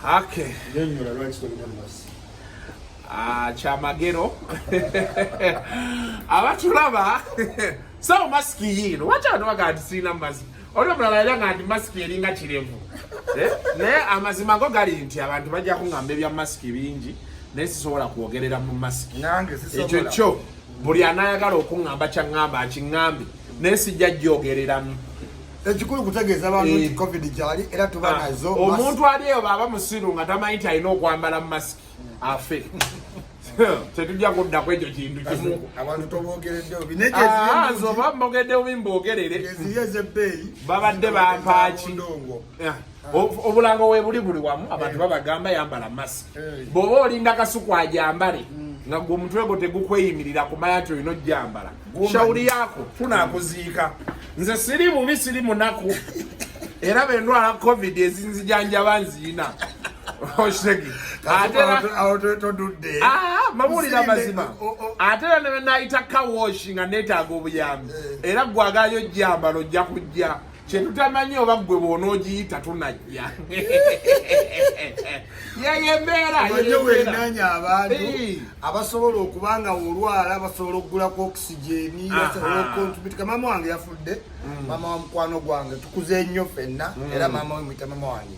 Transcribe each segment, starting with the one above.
Okay. Chamagero. Abatulaba. So maski yino. Wacha no ga sina maski. Olwo mlalala nga maski eringa kirevu. Ne amazima go gali nti abantu bajja kungamba ebya maski bingi. Nesisobola kuogerera mu maski. Nange sisobola. Ekyo buli anayagala okungamba kyangamba akingambi. Nesijja jjogereramu. Ekikulu kutegeeza abantu nti covid gyali era tuba nazo. Omuntu ali eyo baba musiru nga tamanyi nti alina okwambala maski afe. Tetujja kudda ku ekyo kintu kimu. Abantu toboogereddewo zo bambogeddeo bimbogerere. ezebbeeyi babadde bampaaki. Obulango we buli wamu abantu babagamba yambala maski. Bw'oba olinda kasuku ajambale nga gwe omutwe gwo tegukweyimirira kumanya nti olina ojjambala. Shauri yako tunakuziika. Nze siri mubi siri munaku. Era bendwala covid ezinzijanjaba nziina. Oshegi. Mabulira mazima. Atera ne naita ka washing nga netaaga obuyambi. Era gwagayo jjambalo ojja kujja. Kyetutamanyi oba gwe bw'onoogiyita tunajja. Yeyembeera wenanya abantu abasobola okubanga olwala basobola okugulako oxygeni basobola okontributika. Mama wange yafudde, mama wa mukwano gwange tukuze nnyo ffenna era mama we mwita mama wange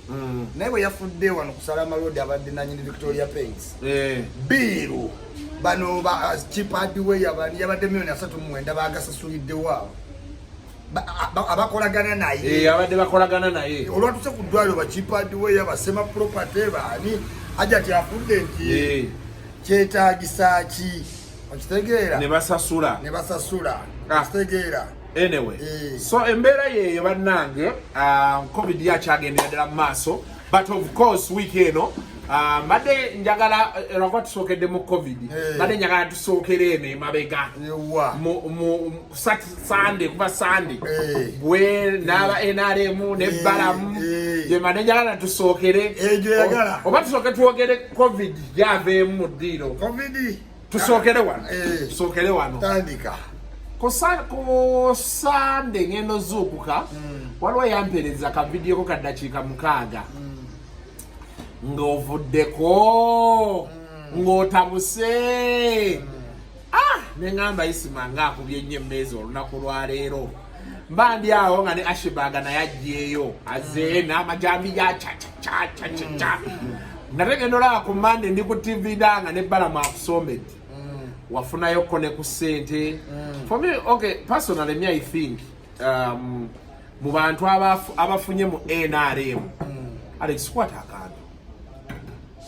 naye bwe yafudde wano ku Salama Road abadde nanyini Victoria Paints biiru bano kipadiwe yabadde $3.9 bagasasuliddewo abakolagana naye abadde bakolagana naye olwatuse ku ddwaliro bakipadiwe yabasema property baani ajati afudde nti kyetaagisa ki okitegeera ne basasula okitegeera anyway so embeera yeeyo bannange covid yakyagendera ddala mu maaso but of course week eno mbadde njagala lwakwa tusookedde mu covid mbadde njagala tusookere eno emabega mu Sunday kuva Sunday bwe n'aba NRM ne-Balamu gye mbadde njagala tusookere oba tusooke twogere covid gyaveemu mu ddiiro tusookere wano ku Sunday ngendo zuukuka waliwo yampeereza ka vidiyo ko kaddakiika 6 ng'ovuddeko ng'otabuse neŋŋamba isima ng'akubye nnyo emmeezi olunaku lwaleero mba ndi awo nga ne Ashbaga naye ajjeeyo azze n'amajambi ga cha nategenda olaba ku Monday ndi ku TV danga ne Balamu akusomedde wafunayoko ne ku ssente for me okay personally me I think mu bantu abafunye mu NRM Alex kwata akantu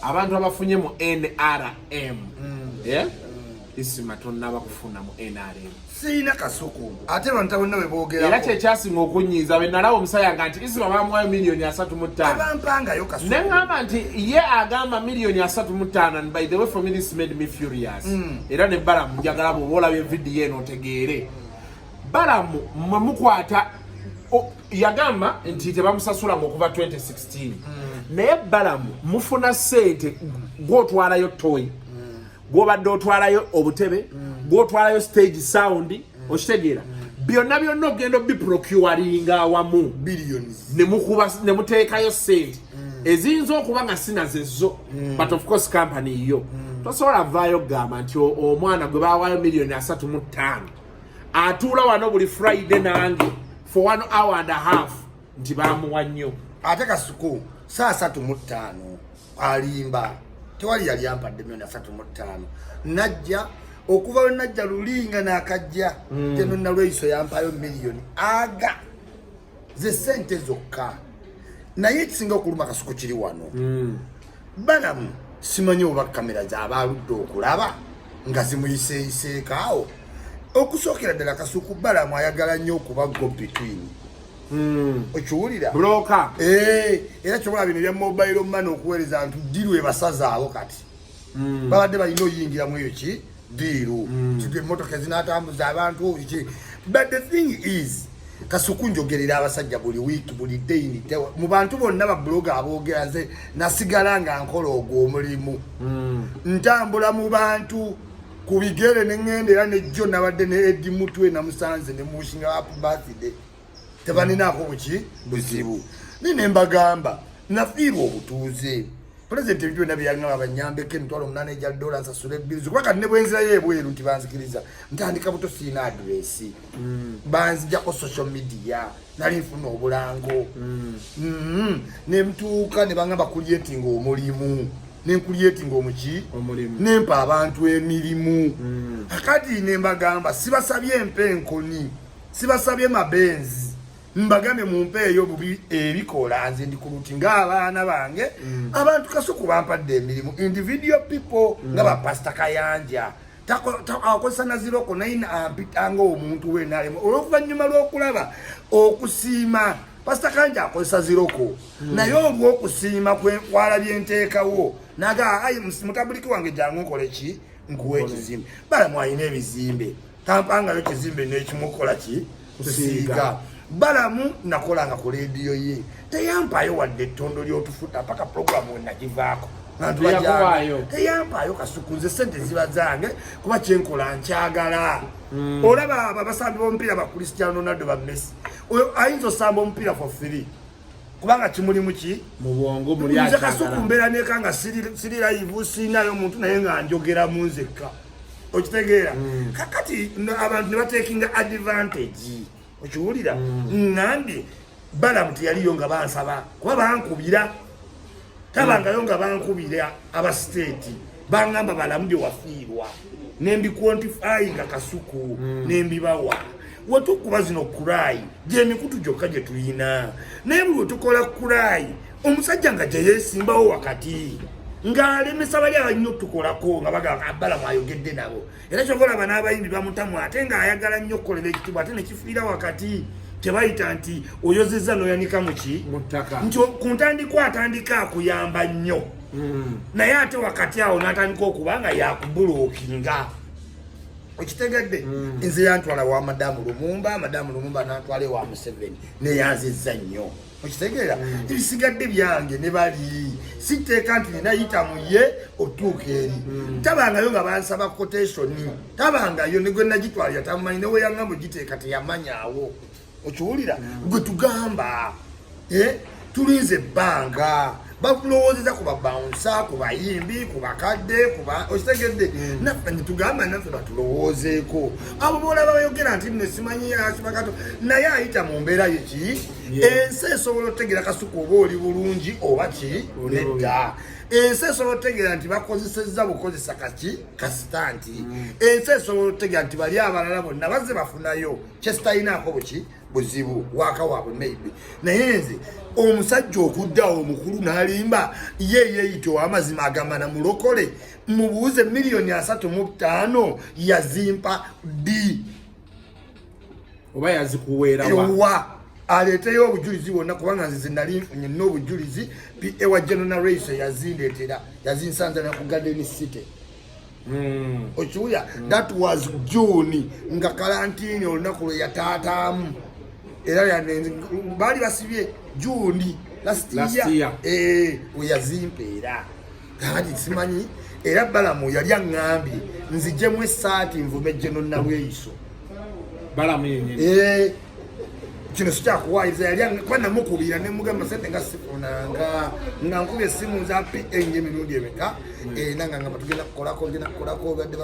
abantu abafunye mu NRM isima tonna bakufuna mu NRM sina kasuku ate bantu bonna beboogera era kyekyasinga okunyiiza benalawo omusaya nti isima bamuwayo $3.5 abampangayo kasuku neŋŋamba nti ye agamba $3.5 and by the way for me this made me furious era ne Balamu njagala bw'oba olabye vidiyo eno otegeere Balamu mwe mukwata yagamba nti tebamusasula okuva 2016 naye Balamu mufuna ssente gw'otwalayo toy gw'obadde otwalayo obutebe gw'otwalayo stage sound okitegeera byonna ogenda obiprocuringa awamu billions ne muteekayo ssente eziyinza okuba nga sinazezo but of course company yo tosobola vaayo gamba nti omwana gwe bawaayo $3.5 atuula wano buli Friday nange for 1 hour and a half nti bamuwa nnyo ate kasuku saa 3:5 alimba tewali yali yampadde $3.5 najja okuva we najja lulinga n'akajja teno nalweiso yampayo miliyoni aga ze sente zokka naye kisinga okuluma kasuku kiri wano Balamu simanyi oba kamera z'abaludde okulaba nga zimuyiseeyiseekaawo okusookera ddala kasuku Balamu ayagala nnyo okuba go between okiwulira bloka era kyobola bino bya mobile money okuweereza ntu diru ebasaza abo kati babadde balina oyingira mu eyo ki diru emmotoka ezinatambuza abantu ki but the thing is kasuku njogerera abasajja buli week buli day mu bantu bonna babloga aboogera nze nasigala nga nkola ogwo omulimu ntambula mu bantu ku bigere neŋŋenda era nejjo nabadde ne Eddie Mutwe namusanze ne mushinga happy birthday tebaninaako buki buzibu nine mbagamba nafiirwa obutuuze president ebyo nabiyanga abanyambe ke ntwalo munane ja dollars asule bills kwa kati ne bwenzira yebweru ntibanzikiriza ntandika buto sina address banzija ko social media nali nfuna obulango ne mtuuka ne bangamba creating omulimu ne creating omuki omulimu nempa abantu emirimu akati ne mbagamba sibasabye empenkoni sibasabye mabenzi mbagambe mumpe eyo bubi ebikola nze ndikulutinga abaana bange abantu kasuku bampadde emirimu individual people ngaba Pastor Kayanja akozesa na 0.9 ampitanga omuntu wenalemu oluvanyuma lw'okulaba okusiima Pastor Kayanja akozesa 0 naye olw'okusiima kwalabye enteekawo naga ayi mutabuliki wange jangu nkole ki nkuwe ekizimbe bala mwayina ebizimbe tampangayo ekizimbe n'ekimukola ki kusiiga balamu nakolanga ku radio ye teyampayo wadde ettondo ly'otufuta paka programu wenagivaako teyampayo kasukunze sente ziba zange kuba kyenkola nkyagala olaba abasambi b'omupiira ba Cristiano Ronaldo ba Messi oyo ayinza osamba omupiira for free kubanga kimulimu ki mu bwongo muli nze kasuku mbeera nekanga siri live sinayo omuntu naye nga njogera mu nzekka okitegeera kakati abantu ne batekinga advantage okiwulira ngambi balamu teyaliyo nga bansaba kuba bankubira tabangayo nga bankubira aba state bangamba balamu gye wafiirwa nembi quantify nga kasuku nembibawa wetukuba zino kurayi gyemikutu gyokka gye tulina naye buli wetukola kurayi omusajja nga gye yeesimbawo wakati ng'alemesa bali abannyo tukolako nga bagamba balamu ayogedde nabo era kyokolaba n'abayimbi bamutamu ate ng'ayagala nnyo okukolera ekitiibwa ate nekifiira wakati tebayita nti oyozezza n'oyanika muki nti ku ntandikwa atandika akuyamba nnyo naye ate wakati awo n'atandika okuba nga yakubulookinga okitegedde nze yantwala wa madamu Lumumba n'antwala ewa Museveni neyanzizza nnyo okitegeera ebisigadde byange ne bali siteeka nti ninayita mu ye otuuka eri tabangayo nga bansaba quotation tabangayo ne gwe nagitwalira tamumanyi newe yangamba ogiteeka teyamanyaawo okiwulira gwe tugamba tulinze ebbanga bakulowoozeza ku babounsa ku bayimbi ku bakadde okitegedde naffe netugamba naffe batulowoozeeko abo boolaba bayogera nti nno simanyi yakibakato naye ayita mu mbeera yeki ensi esobola otegeera kasuku oba oli bulungi oba ki nedda ensi esobola otegeera nti bakozesezza bukozesa kasitanti ensi esobola otegeera nti bali abalala bonna bazze bafunayo kyesitalinaako buki buzibu waka waabwe maybe naye nze omusajja okuddawo omukulu n'alimba ye yeeyita ow'amazima agamba na mulokole mubuuze $3.5 yazimpa ddi oba yazikuweerawa aleeteyo obujulizi bwonna kubanga nzize nali nfunye nina obujulizi ewa General Race yazindeetera yazinsanzana ku Garden City okiwulya that was June nga karantini olunaku lwe yataataamu era baali basibye June last year weyazimpeera kati simanyi era balamu yali aŋŋambye nzijemu essaati nvume General Race balamu yennyini kino sikyakuwaayiza yali kuba namukubira nemugamba sente nga sifunanga nga nkubye essimu za PA emirundi emeka nanga ngamba tugenda kukolako badde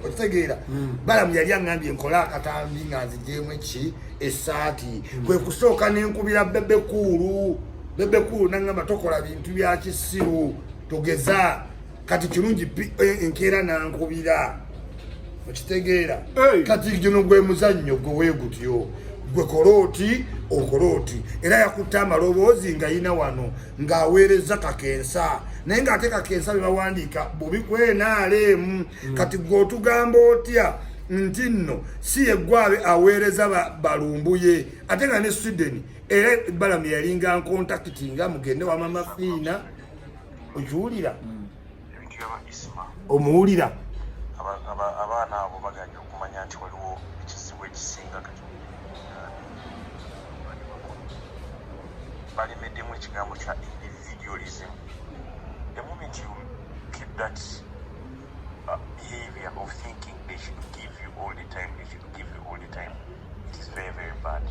okitegeera balamu yali aŋŋambye nkola akatambi nga nzijemu eki essaati kwe kusooka nenkubira bebekuulu nangamba tokola bintu bya kisiru tugeza kati kirungi PA enkeera nankubira okitegeera kati gino gwe muzannyo gwe weegutyo gwe koloti okoloti era yakutta amaloboozi nga yina wano ng'aweereza kakensa naye ng'ate kakensa bye bawandiika bubi kwenaaleemu kati gwe otugamba otya nti nno si yeggwabe aweereza balumbuye ate nga ne Sweden era balamu yalinga nkontakitinga mugende wa mama fiina okiwulira omuwulira abaana abo baganya okumanya nti waliwo ekizibu ekisinga kati balemeddemu ekigambo kya individualism. The moment you keep that behavior of thinking they should give you all the time, it is very, very bad.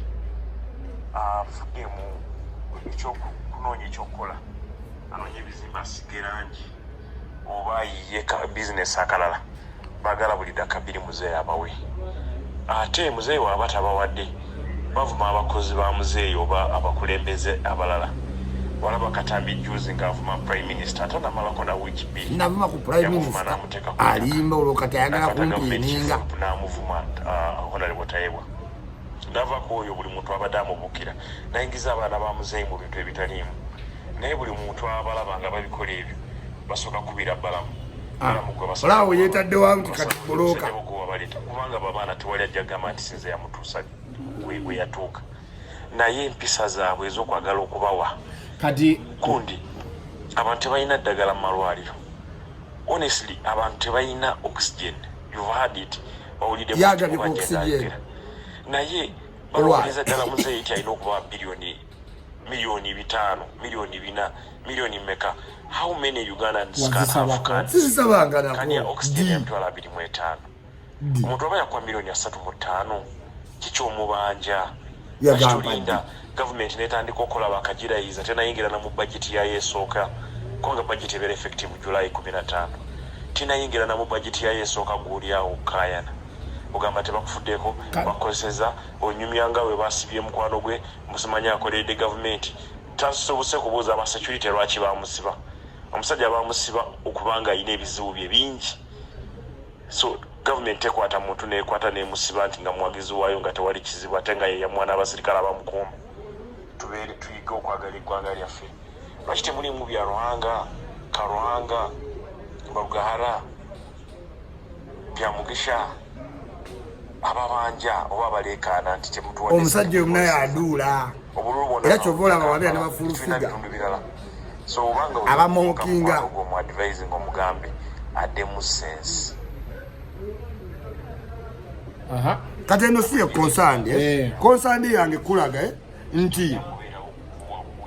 Fuddemu kunoonya ekyokukola anonye bizimba asige langi oba yiye ka business akalala bagala buli daka biri muzeeyi abawe ate muzeeyi waba tabawadde bavuma abakozi ba muzeeyi oba abakulembeze abalala walaba Katambi juzi ngavuma prime minister atanamalako na wiki bbiri navuma ku prime minister alimba olwokati ayagala kumpininga namuvuma honorable Tayeebwa ndavako oyo buli muntu abadde amubukira nayingiza abaana ba muzeeyi mu bintu ebitaliimu naye buli muntu abalaba nga babikola ebyo basooka kubira balamu olaawo yeetadde wa nti kati bulooka kubanga babaana tewali ajja gamba nti sinze yamutuusa we yatuuka naye empisa zaabwe ez'okwagala okubawa kati kundi abantu tebalina ddagala mu malwaliro honestly abantu tebalina oxygen you've had it bawulidde yagabye ku oxygen naye balowooza ddala muzeeyi nti alina okuba miliyoni 5 miliyoni 4 miliyoni mmeka how many Ugandans can ya oxygen emitwalo 25 omuntu oba yakuwa miliyoni 35 kikyomubanja akitulinda gavumenti netandika okukola bakagirayiza tenayingira na mu bajeti yayo esooka kubanga bajeti ebeera effective July 15 tinayingira na mu bajeti yayo esooka gw'oliawo kayana ogamba tebakufuddeko bakozeseza onyumyanga we basibye mukwano gwe musimanya akoledde gavumenti tasobose kubuuza aba security lwaki bamusiba omusajja bamusiba okubanga alina ebizibu bye bingi so gavumenti ekwata muntu nekwata nemusiba nti nga muwagizi waayo nga tewali kizibu ate nga yeyamwana abasirikale abamukuuma tubeere tuyiga okwagala eggwanga lyaffe lwaki temulimu bya Ruhanga Karuhanga Bagahara bya Mugisha ababanja oba baleekaana nti temutuwadde omusajja oyo naye aduula era kyova olaba wabeera n'abafulufiga so obanga abamokinga omuadvising omugambe addemu sense kati eno si ye konsandi yange kulaga nti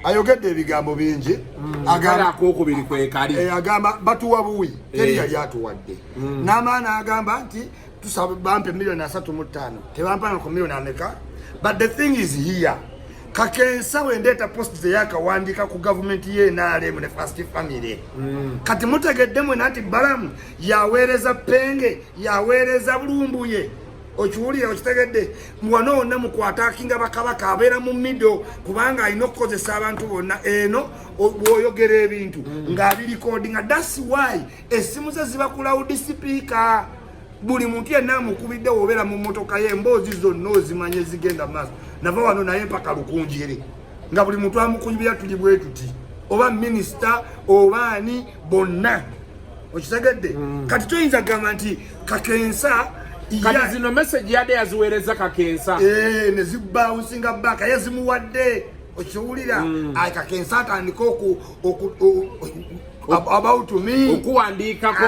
ayogedde ebigambo bingi agamba batuwa buwi teri yali atuwadde n'amaana agamba nti tusaba bampe miliyoni 35 tebampana ku miliyoni ameka but the thing is here kakensa wendeeta post yakawandika ku gavumenti ye NRM ne First Family kati mutegeddemu nti balamu yaweereza penge yaweereza bulumbuye okiwulira okitegedde wano wonna mukwatakinga bakabaka abeera mu middle kubanga alina okukozesa abantu bonna eno bw'oyogera ebintu ng'abirikodinga that's why essimu ze ziba ku loudspeaker buli muntu yenna amukubidde wobeera mu mmotoka ye emboozi zonna ozimanye zigenda maaso nava wano naye mpaka lukunjiri nga buli muntu amukubira tuli bwe tuti oba minisita oba ani bonna okitegedde kati toyinza gamba nti kakensa kati zino message yade yaziweereza kakensa ne zibawunsinga baka yazimuwadde okiwulira kakensa atandika about me okuwandiikako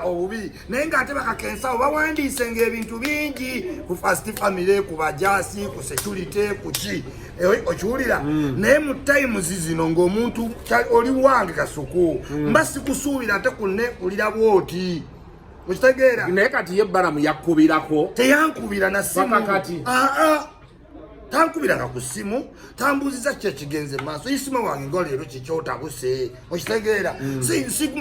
obubi naye ng'ate bakakensa obawandiise ng'ebintu bingi ku First Family ku bajasi ku security ku ki okiwulira naye mu times zino ng'omuntu oli wange kasuku mba sikusuubira ate kunnekulira bwoti okitegeera naye kati ye balamu yakkubirako teyankubira na simu kati tankubiranga ku ssimu tambuuziza kiki ekigenze maaso isimu wange ng'olero kikyotabuse okitegeera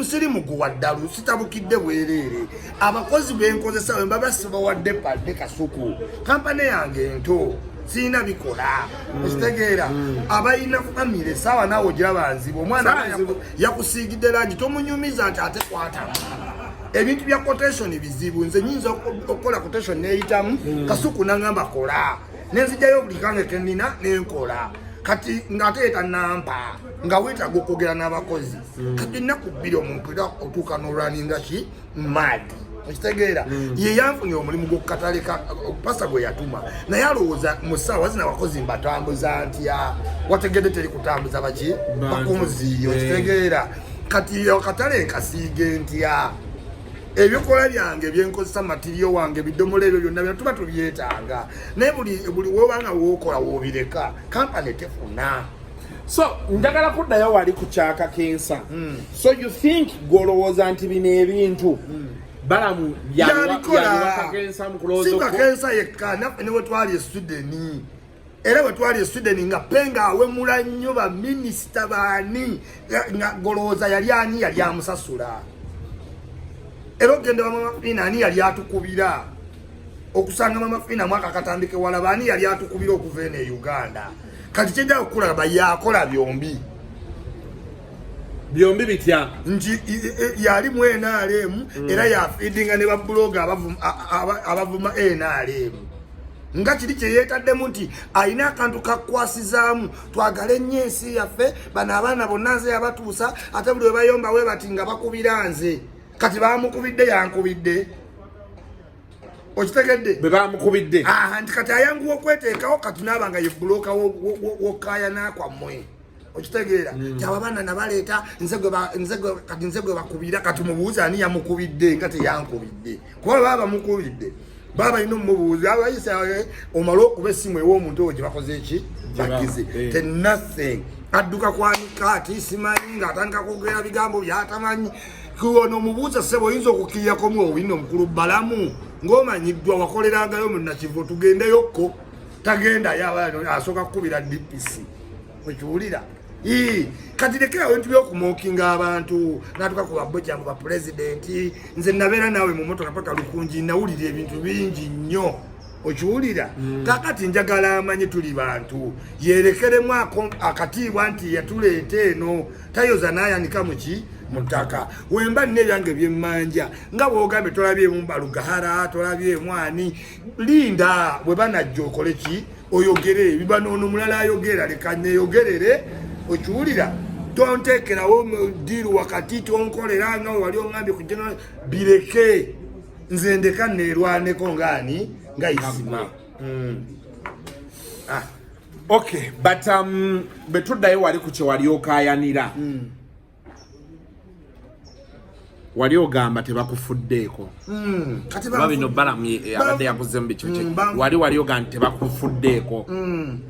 siri muguwa ddalu sitabukidde bwereere abakozi benkozesa we mba basibawadde padde kasuku kampani yange ento sina bikola okitegeera abalina famire saawa naawe ogirabanziba omwana yakusiigidde langi tomunyumiza nti ate kwata ebintu bya quotation bizibu nze nyinza okukola quotation neyitamu kasuku nangamba kola nenzijjayo buli kange kenina nenkola kati ng'ateeta nampa nga weetaaga okwogera n'abakozi kati ennaku bbiri omuntu era otuuka n'olwaninga ki madi okitegeera ye yanfunye omulimu gw'okukatale pasa gwe yatuma naye alowooza mu ssaawa zina abakozi mbatambuza ntya wategedde teri kutambuza baki bakunzi okitegeera kati akatale nkasiige ntya ebyokola byange byenkozesa matiriyo wange bidomola ebyo byonna bino tuba tubyetanga naye buli wobanga wookola woobireka kampani tefuna so njagala kuddayo wali ku kyakakensa so you think gwolowooza nti bino ebintu balamu yalikakensa mu kulowooza si kakensa yekka naffe ne bwe twali esudeni era bwe twali Sweden nga penga awemula nnyo ba minisita baani nga golooza yali ani yali amusasula era ogende Mama Fina ani yali atukubira okusanga Mama Fina mwaka katandike wala baani yali atukubira okuva ene Uganda kati kyenda okulaba yakola byombi bitya nti yali mu NRM era yafeedinga ne ba blogger abavuma NRM nga kiri kye yeetaddemu nti alina akantu kakwasizaamu twagale nnyo ensi yaffe bano abaana bonna nze yabatuusa ate buli we bayomba we bati nga bakubira nze kati bamukubidde yankubidde okitegedde bwe bamukubidde nti kati ayanguwa okweteekawo kati naaba nga ye buloka wokkaayana kwammwe okitegeera abo abaana nabaleeta kati nze gwe bakubira kati mubuuza ani yamukubidde nga teyankubidde kuba baba bamukubidde baba ino mubuuza abayisa omala okuba essimu ew'omuntu owo gye bakoze eki bagize te nothing adduka kwanika ati simanyi ng'atandika kwogera bigambo byatamanyi kuwono mubuuza ssebo oyinza okukkiriyakomu owulina omukulu balamu ng'omanyiddwa wakolerangayo munnakivu tugendeyokko tagendayo asooka kukubira DPC wekiwulira kati lekerawo ebintu by'okumookinga abantu natuka ku babojjangu ba pulezidenti nze nabeera naawe mu motoka paka Lukunji nawulira ebintu bingi nnyo okiwulira kakati njagala amanyi tuli bantu yerekeremu akatiibwa nti yatuleeta eno tayoza n'ayanika muki mutaka wemba nne ebyange byemmanja nga bw'ogambye tolabyemu Balugahara tolabyemu ani linda bwe banajja okole ki oyogere bibanono mulala ayogera leka neyogerere okiwulira tonteekerawo diiru wakati tonkolera nga wali oŋambye ku general bireke nze ndeka neerwaneko ngaani nga isima okay but betuddayo wali ku kye wali okaayanira wali ogamba tebakufuddeeko babino balamu abadde yaguzzemu bikyo kye wali ogamba tebakufuddeeko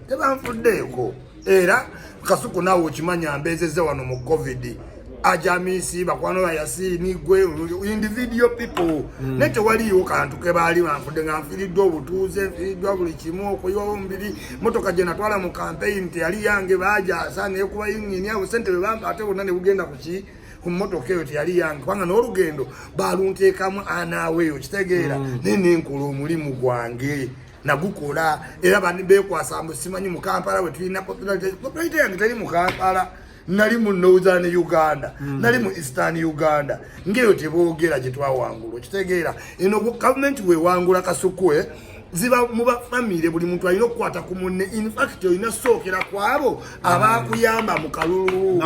tebanfuddeeko era Kasuku naawe okimanya mbeezezze wano mu COVID ajamisi bakwano ba Yasini gwe individual people nete waliyo kantu ke baali banfudde nga nfiiriddwa obutuuze nfiiriddwa buli kimu okuyiwawo omubiri motoka gye natwala mu campaign teyali yange baajaasa nekuba yingini abo sente bwe bampa ate bonna ne bugenda kuki ku mmotoka eyo teyali yange kubanga n'olugendo baalunteekamu anaaweeyo kitegeera nenenkola omulimu gwange nagukola era bani bekwasa simanyi mu Kampala we tulina popularity yange teri mu Kampala nali mu Northern Uganda nali mu Eastern Uganda ngeyo teboogera gye twawangula okitegeera eno government we wangula Kasukwe ziba mu bafamile buli muntu alina okukwata ku munne in fact olina sookera kwabo abakuyamba mu kalulu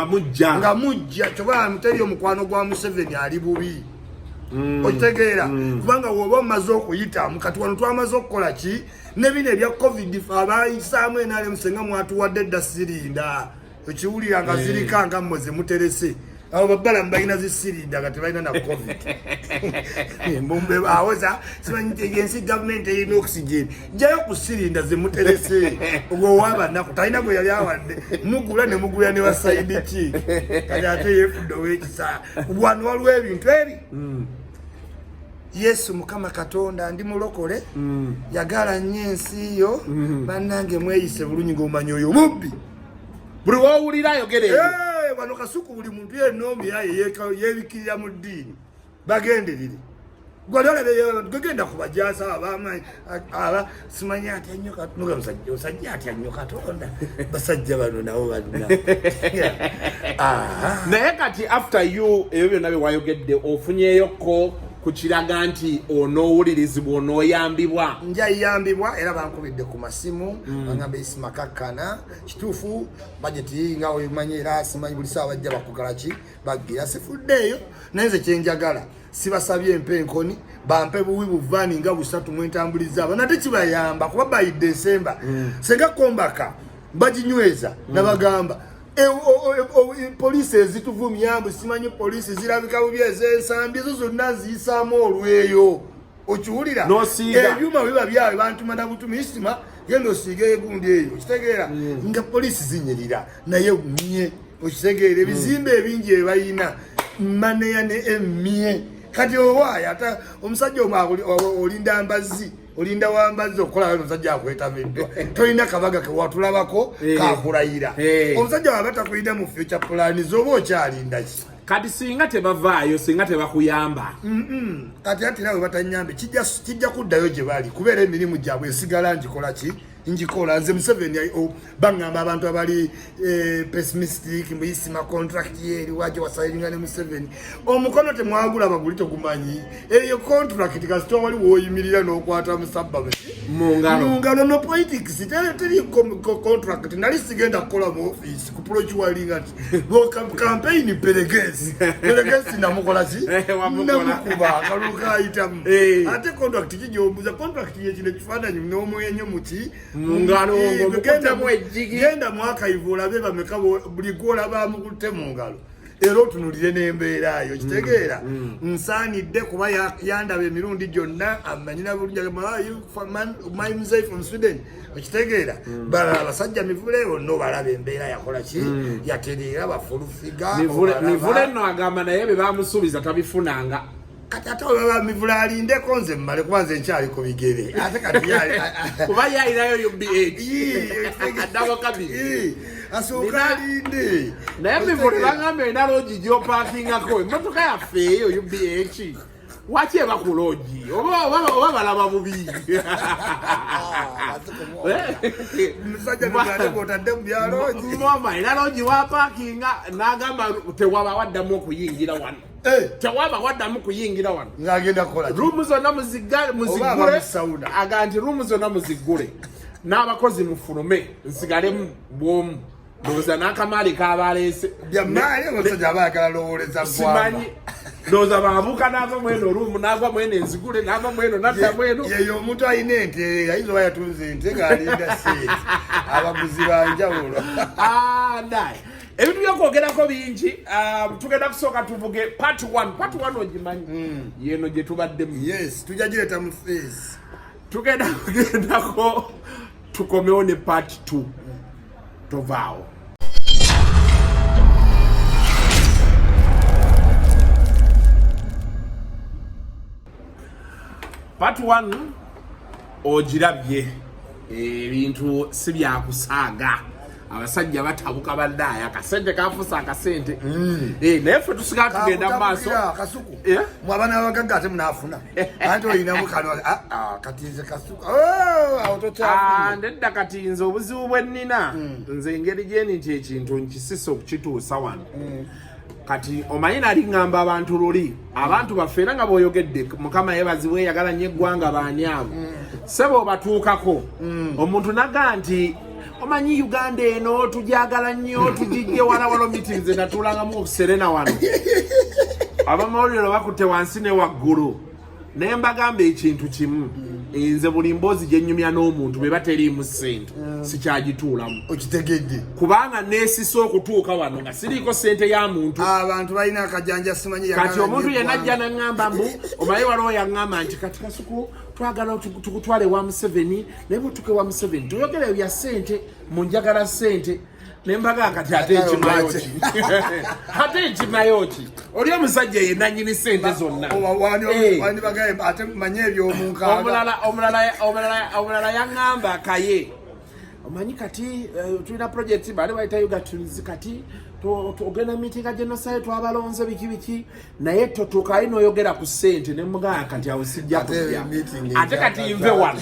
nga mujja kyoba muteri omukwano gwa Museveni ali bubi okitegeera kubanga woba omaze okuyita mukati wano twamaze okukola ki ne bino ebya COVID abayisaamu enaale musenga mwatuwadde dda sirinda ekiwulira nga zirikanga mmwe ze muterese abo babbalamu balina zisirinda nga tebalina na COVID mbumbe bawoza simanyi nti ensi gavumenti erina oxygen jjayo ku sirinda ze muterese ogwowabanaku talina gwe yali awadde mugula ne mugula ne wasaidi ki kati ate yefudde ow'ekisa wano waliwo ebintu ebi Yesu Mukama Katonda ndi mulokole yagala nnyo ensi yo bannange mweyise bulungi ng'omanyi oyo mubbi buli wowulira ayogere wano Kasuku buli muntu yenoomi yeebikirira mu ddiini bagenderire gwagenda kubajasa abamanyi simanyi atya nnyo Katonda osajja atya nnyo Katonda basajja bano nabo balina naye kati after you ebyo byonna bye wayogedde ofunyeyoko kukiraga nti onoowulirizibwa onooyambibwa njayambibwa era bankubidde ku masimu bangamba isima kakkana kituufu bajeti nga omanyi era simanyi buli saawa bajja bakugala ki baggira sifuddeeyo naye nze kyenjagala sibasabye empenkoni bampe buwi buvaani nga busatu mwentambuliza abo nate kibayamba kuba by December senga kombaka baginyweza nabagamba polisi ezituvumyambu simanyi polisi zirabika bubi ez'ensambi ezo zonna ziyisaamu olweyo okiwulira ebyuma biba byawe bantuma na butumi isima genda osiiga egundi eyo okitegeera nga polisi zinyirira naye mmye okitegeera ebizimbe ebingi ebayina maneya ne emmye kati owaaya ata omusajja olinda mbazi olinda wambazo okola omusajja akwetamiddwa tolina kabaga ke watulabako kakulayira omusajja wabata kulinda mu future plan zoba okyalinda ki kati singa tebavaayo singa tebakuyamba kati ati nawe batanyambe kijja kuddayo gye bali kubeera emirimu gyabwe esigala ngikola ki njikola nze Museveni bangamba abantu abali pessimistic muyisima contract yeri waje wasayiringa ne Museveni omukono temwagula baguli tokumanyi eyo contract kasito wali woyimirira n'okwata musabba mungalo no politics teri contract nali sigenda kukola mu office ku prochualinga go campaign pelegesi namukola si namukuba akaluka itamu ate contract kijombuza contract yekine kifananyi n'omwenyo muti mungalo ngokugenda mwejigi genda mwaka ivula beba mekabo buli gola ba mukute mungalo ero tunulire nembeera yo kitegeera nsanidde kuba yandabe emirundi gyonna amanyina bulunja maayu man my mzee from Sweden kitegeera bala abasajja mivule ono balaba embeera yakola ki yaterera bafulufiga mivule no agamba naye be bamusubiza tabifunanga kati ate olaba mivula alindeko nze mmale kubanze nkyali ku bigere ate kati kuba yalinayo UBH addawo kabiri asooka alinde naye mivula bagamba ena logi gyopakingako emmotoka yaffe eyo UBH waki eba ku logi oba balaba bubi musajja nugande bwotadde mu byalogi mama ena logi wapakinga n'agamba tewaba waddamu okuyingira wano tewaba waddamu kuyingira wano ngagenda kola rumu zonna muzigule aganti rumu zonna muzigule n'abakozi mufulume nsigalemu bwomu ndoza n'akamaali kabalese byamaali omusajja abaagala lowoleza simanyi ndoza babuka n'ava mweno rumu n'ava mweno enzigule n'ava mweno nadda mweno yeyo omuntu alina ente ayinza oba yatunze ente ng'alinda sente abaguzi banjawulo naye ebintu byokwogerako bingi tugenda kusooka tuvuge part 1 ogimanyi yeno gye tubaddemu yes tujja gireeta mu face tugenda kugendako tukomewo ne part 2 tovaawo part 1 ogirabye ebintu si byakusaaga abasajja batabuka baddaaya akasente kafusa akasente naye ffe tusigala tugenda maaso kasuku mwabana abagagga ate munaafuna anti olinamu kano katinze kasuku ndedda katinze obuzibu bwennina nze engeri gyeni nti ekintu nkisisa okukituusa wano kati omanyi nali ngamba abantu luli abantu baffe era nga bw'oyogedde mukama yeebazibwe eyagala nnyo eggwanga baani abo sebo obatuukako omuntu naga nti omanyi Uganda eno tujagala nnyo tujijje wala meetings natulangamu okuserena wano abamawulire bakutte wansi ne waggulu naye mbagamba ekintu kimu nze buli mboozi gye nnyumya n'omuntu bwe bateriimu ssente sikyagituulamu okitegedde kubanga neesisa okutuuka wano nga siriiko ssente ya muntu abantu balina akajanja simanyi kati omuntu yenna ajja naŋŋamba mbu omaye waliwo yaŋŋamba nti kati kasuku twagala tukutwale wa Museveni naye bwetuke wa Museveni tuyogera ebya ssente munjagala ssente nembaga kati ate ekimayo ki oli omusajja yenna nnyini ssente zonna omulala yaŋŋamba kaye omanyi kati tulina project bali bayita Ugatuzi kati ogenda mitinga genosaye twabalonze biki naye totuukayo n'oyogera ku ssente ne mugamba kati awo sijja kujja ate kati nve wano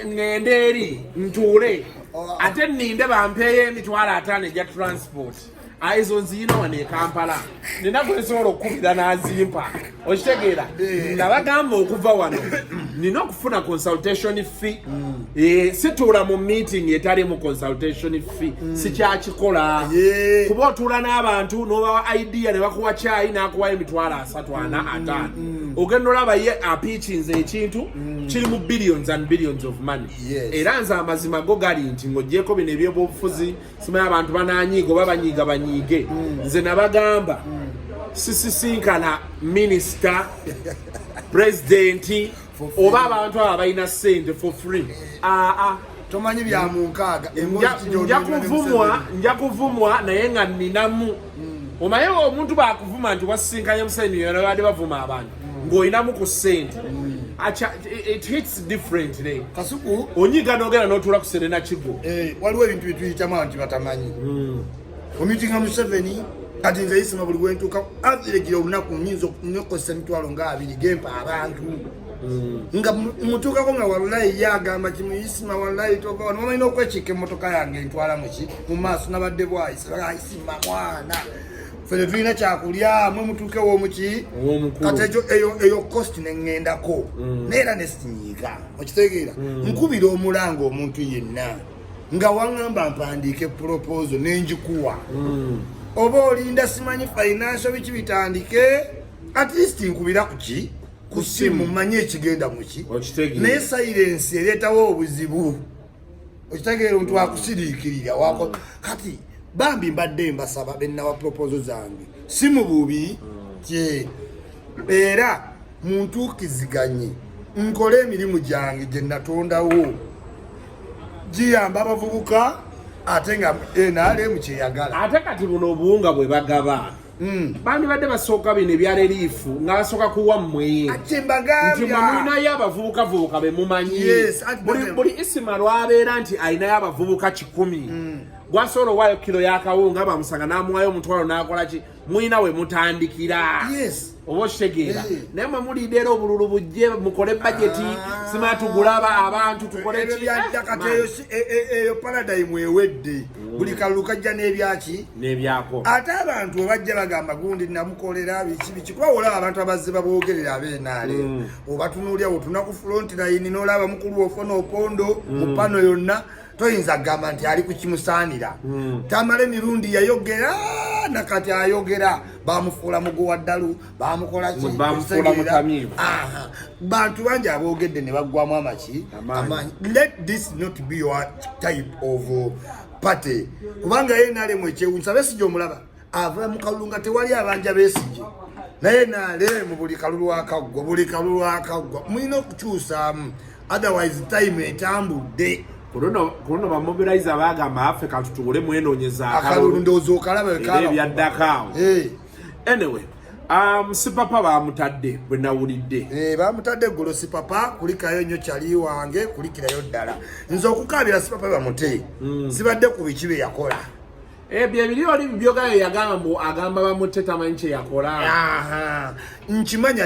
ŋŋende eri ntuule ate nninde bampeeyo emitwalo 5 egya transport aizo nziyina wano e Kampala nina gwesobola okukubira n'azimpa okitegeera nabagamba okuva wano nina okufuna consultation fee situula mu meeting etalimu consultation fee sikyakikola kuba otuula n'abantu n'obawa idea ne bakuwa kyayi n'akuwa emitwalo 3 4 5 ogenda olaba ye apiikinze ekintu kiri mu billions and billions of money era nze amazima go gali nti ng'oggyeko bino eby'obufuzi simanyi abantu bananyiiga oba banyiige nze nabagamba sisisinkana minisita pulezidenti oba abantu abo balina ssente for free tomanyi bya munkaaga nja kuvumwa naye nga nninamu omaye omuntu bakuvuma nti wasisinkanye Museveni yona badde bavuma abantu ng'olinamu ku ssente it hits differently. Kasuku onyiga nogera n'otuula ku Serena Kigo. Waliwo ebintu bituyitamu abantu batamanyi. Omitinga Museveni kati nze isima buli gwentuuka aviregire olunaku nyinza okukozesa emitwalo nga 2 gempa abantu. Nga mutuukako nga wallahi yagamba kimuyisima wallahi toka wano omanyi n'okwekiika emmotoka yange ntwala mu maaso nabadde bwayisima mwana. Fere tulina kyakulya mwe mutuuke w'omuki kati eyo cost neŋŋendako neera nesinyiika okitegeera nkubira omulanga omuntu yenna nga waŋŋamba mpandiike proposal n'engikuwa oba olinda simanyi financial biki bitandike at least nkubira kuki ku simu manye ekigenda muki naye silence ereetawo obuzibu okitegeera omuntu wakusiriikirira wako kati bambi mbadde mbasaba bennawa proposal zange si mu bubi kye era muntuukiziganye nkole emirimu gyange gye natondawo giyamba abavubuka ate nga NRM kyeyagala ate kati buno obuwunga bwe bagaba bandi badde basooka bino ebya reliifu nga basooka kuwa mmwe ate mbagambya nti mulinayo abavubukavubuka be mumanyi buli isima lwabeera nti alinayo abavubuka 10 gwasobola owaayo kilo y'akawunga bamusanga n'amuwayo omutwalo n'akola ki mulina we mutandikira oba okitegeera naye mwe mulidde era obululu bujje mukole bajeti sima tugula abantu tukole eyo paradigm ewedde buli kalulu kajja n'ebyaki n'ebyako ate abantu webajja bagamba gundi namukolera biki kuba olaba abantu abazze baboogerera abeenaale obatunuulya otuna ku front line n'olaba mukulu ofona opondo mu pano yonna toyinza kugamba nti ali kukimusaanira tamala emirundi yayogera nakati ayogera bamufuula mugowa ddalu bamukola bamufuula mutamiivu bantu bangi aboogedde ne baggwamu amaki amaanyi. Let this not be your type of party kubanga ye naalemu ekyewunyisa besigye omulaba ava mu kalulu nga tewali abanja besigye naye naalemu buli kalulu akaggwa mulina okukyusaamu otherwise time etambudde kuno bamobilize abagamba affe katutuule mwenoonyeza akalulu ndowooza okalaba ebyaddakaawo anyway Sipapa bamutadde bwe nawulidde bamutadde golo Sipapa kulikayo nnyo kyali wange kulikirayo ddala nze okukaabira Sipapa bamute sibadde ku biki bye yakola ebyo ebiri oli bibyogayo agamba bamutte tamanyi kye yakola nkimanya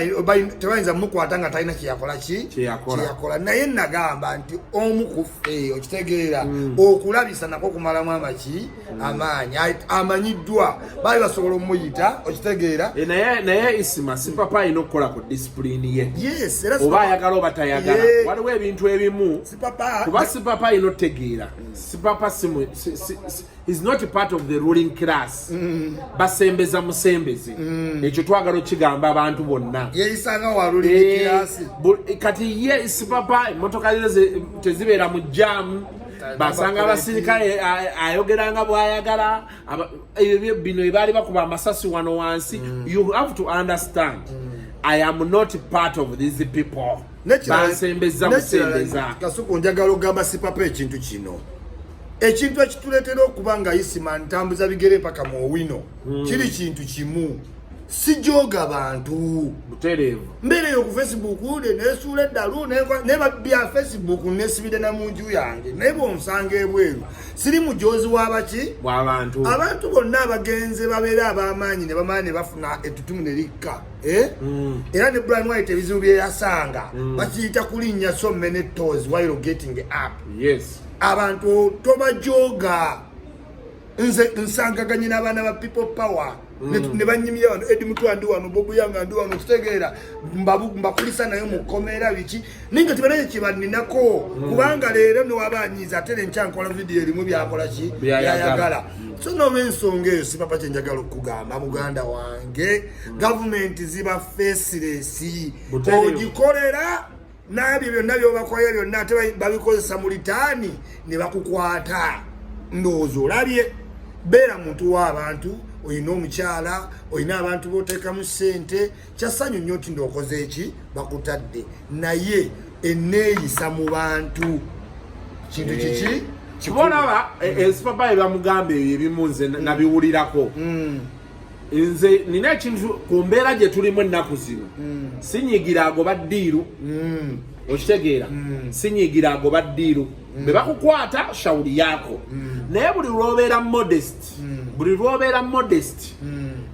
tebayinza mukwata nga talina kyeyakola naye nagamba nti omu ku ffe okitegeera okulabisa nako kumalamu amaanyi amanyiddwa baali basobola omuyita okitegeera naye isima Sipapa alina okukola ku disipulini ye oba ayagala oba tayagala waliwo ebintu ebimu kuba Sipapa alina otegeera Sipapa is not a part of the ruling class basembeza musembezi ekyo twagala okigamba abantu bonna yeyisanga wa ruling class kati ye Sipapa emmotoka tezibeera mu jamu basanga abasirikale ayogeranga bwayagala bino ebaali bakuba amasasi wano wansi you have to understand I am not part of these people basembeza musembeza kasuku njagala ogamba Sipapa ekintu kino ekintu ekituleetera okuba nga isima ntambuza bigere paka mu owino kiri kintu kimu sijoga bantu butereevu mbereyo ku Facebook nesuula eddalu nebabya Facebook nesibide na munju yange naye bonsanga ebweru siri mujozi w'abaki abantu bonna abagenze babeera ab'amaanyi ne bamala ne bafuna ettutumu ne likka era ne Brian White ebizibu bye yasanga bakiyita kulinnya so many toes while getting up abantu tobajoga nze nsangaganye n'abaana ba people power ne banyimira wano Edi Mutwandi wano Bobu Yanga ndi wano kitegeera mbakulisa nayo mukomera biki ninga tibanaye kibaninako kubanga leero ne wabanyiza atele nkyankola video erimu byakola ki byayagala so no ensonga eyo Sipapa kyenjagala okugamba muganda wange government ziba faceless ogikolera nabyo byonna byobakola byonna ate babikozesa mu litaani ne bakukwata ndowooza olabye beera muntu w'abantu oyina omukyala oyina abantu boteekamu ssente kyasanyu nnyo nti ndookoze eki bakutadde naye enneeyisa mu bantu kintu kiki kibonaba Sipapa ebamugamba ebyo ebimu nze nabiwulirako nze nina ekintu ku mbeera gye tulimu ennaku zino sinyigira agoba ddiiru okitegeera sinyigira agoba ddiiru be bakukwata shawuli yako naye buli lwobeera modest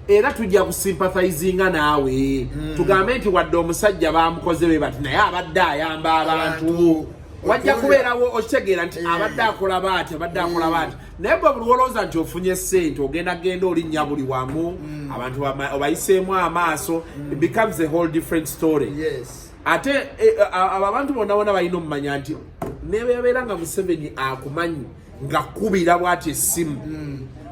era tujja kusympathizinga naawe tugambe nti wadde omusajja bamukoze be bati naye abadde ayamba abantu wajja kubeerawo okitegeera nti abadde akola baati naye bwe buli wolowooza nti ofunye ssente ogenda olinnya buli wamu abantu obayiseemu amaaso it becomes a whole different story. Ate abantu bonna balina omumanya nti nebeera nga Museveni akumanyi nga kubira bwati essimu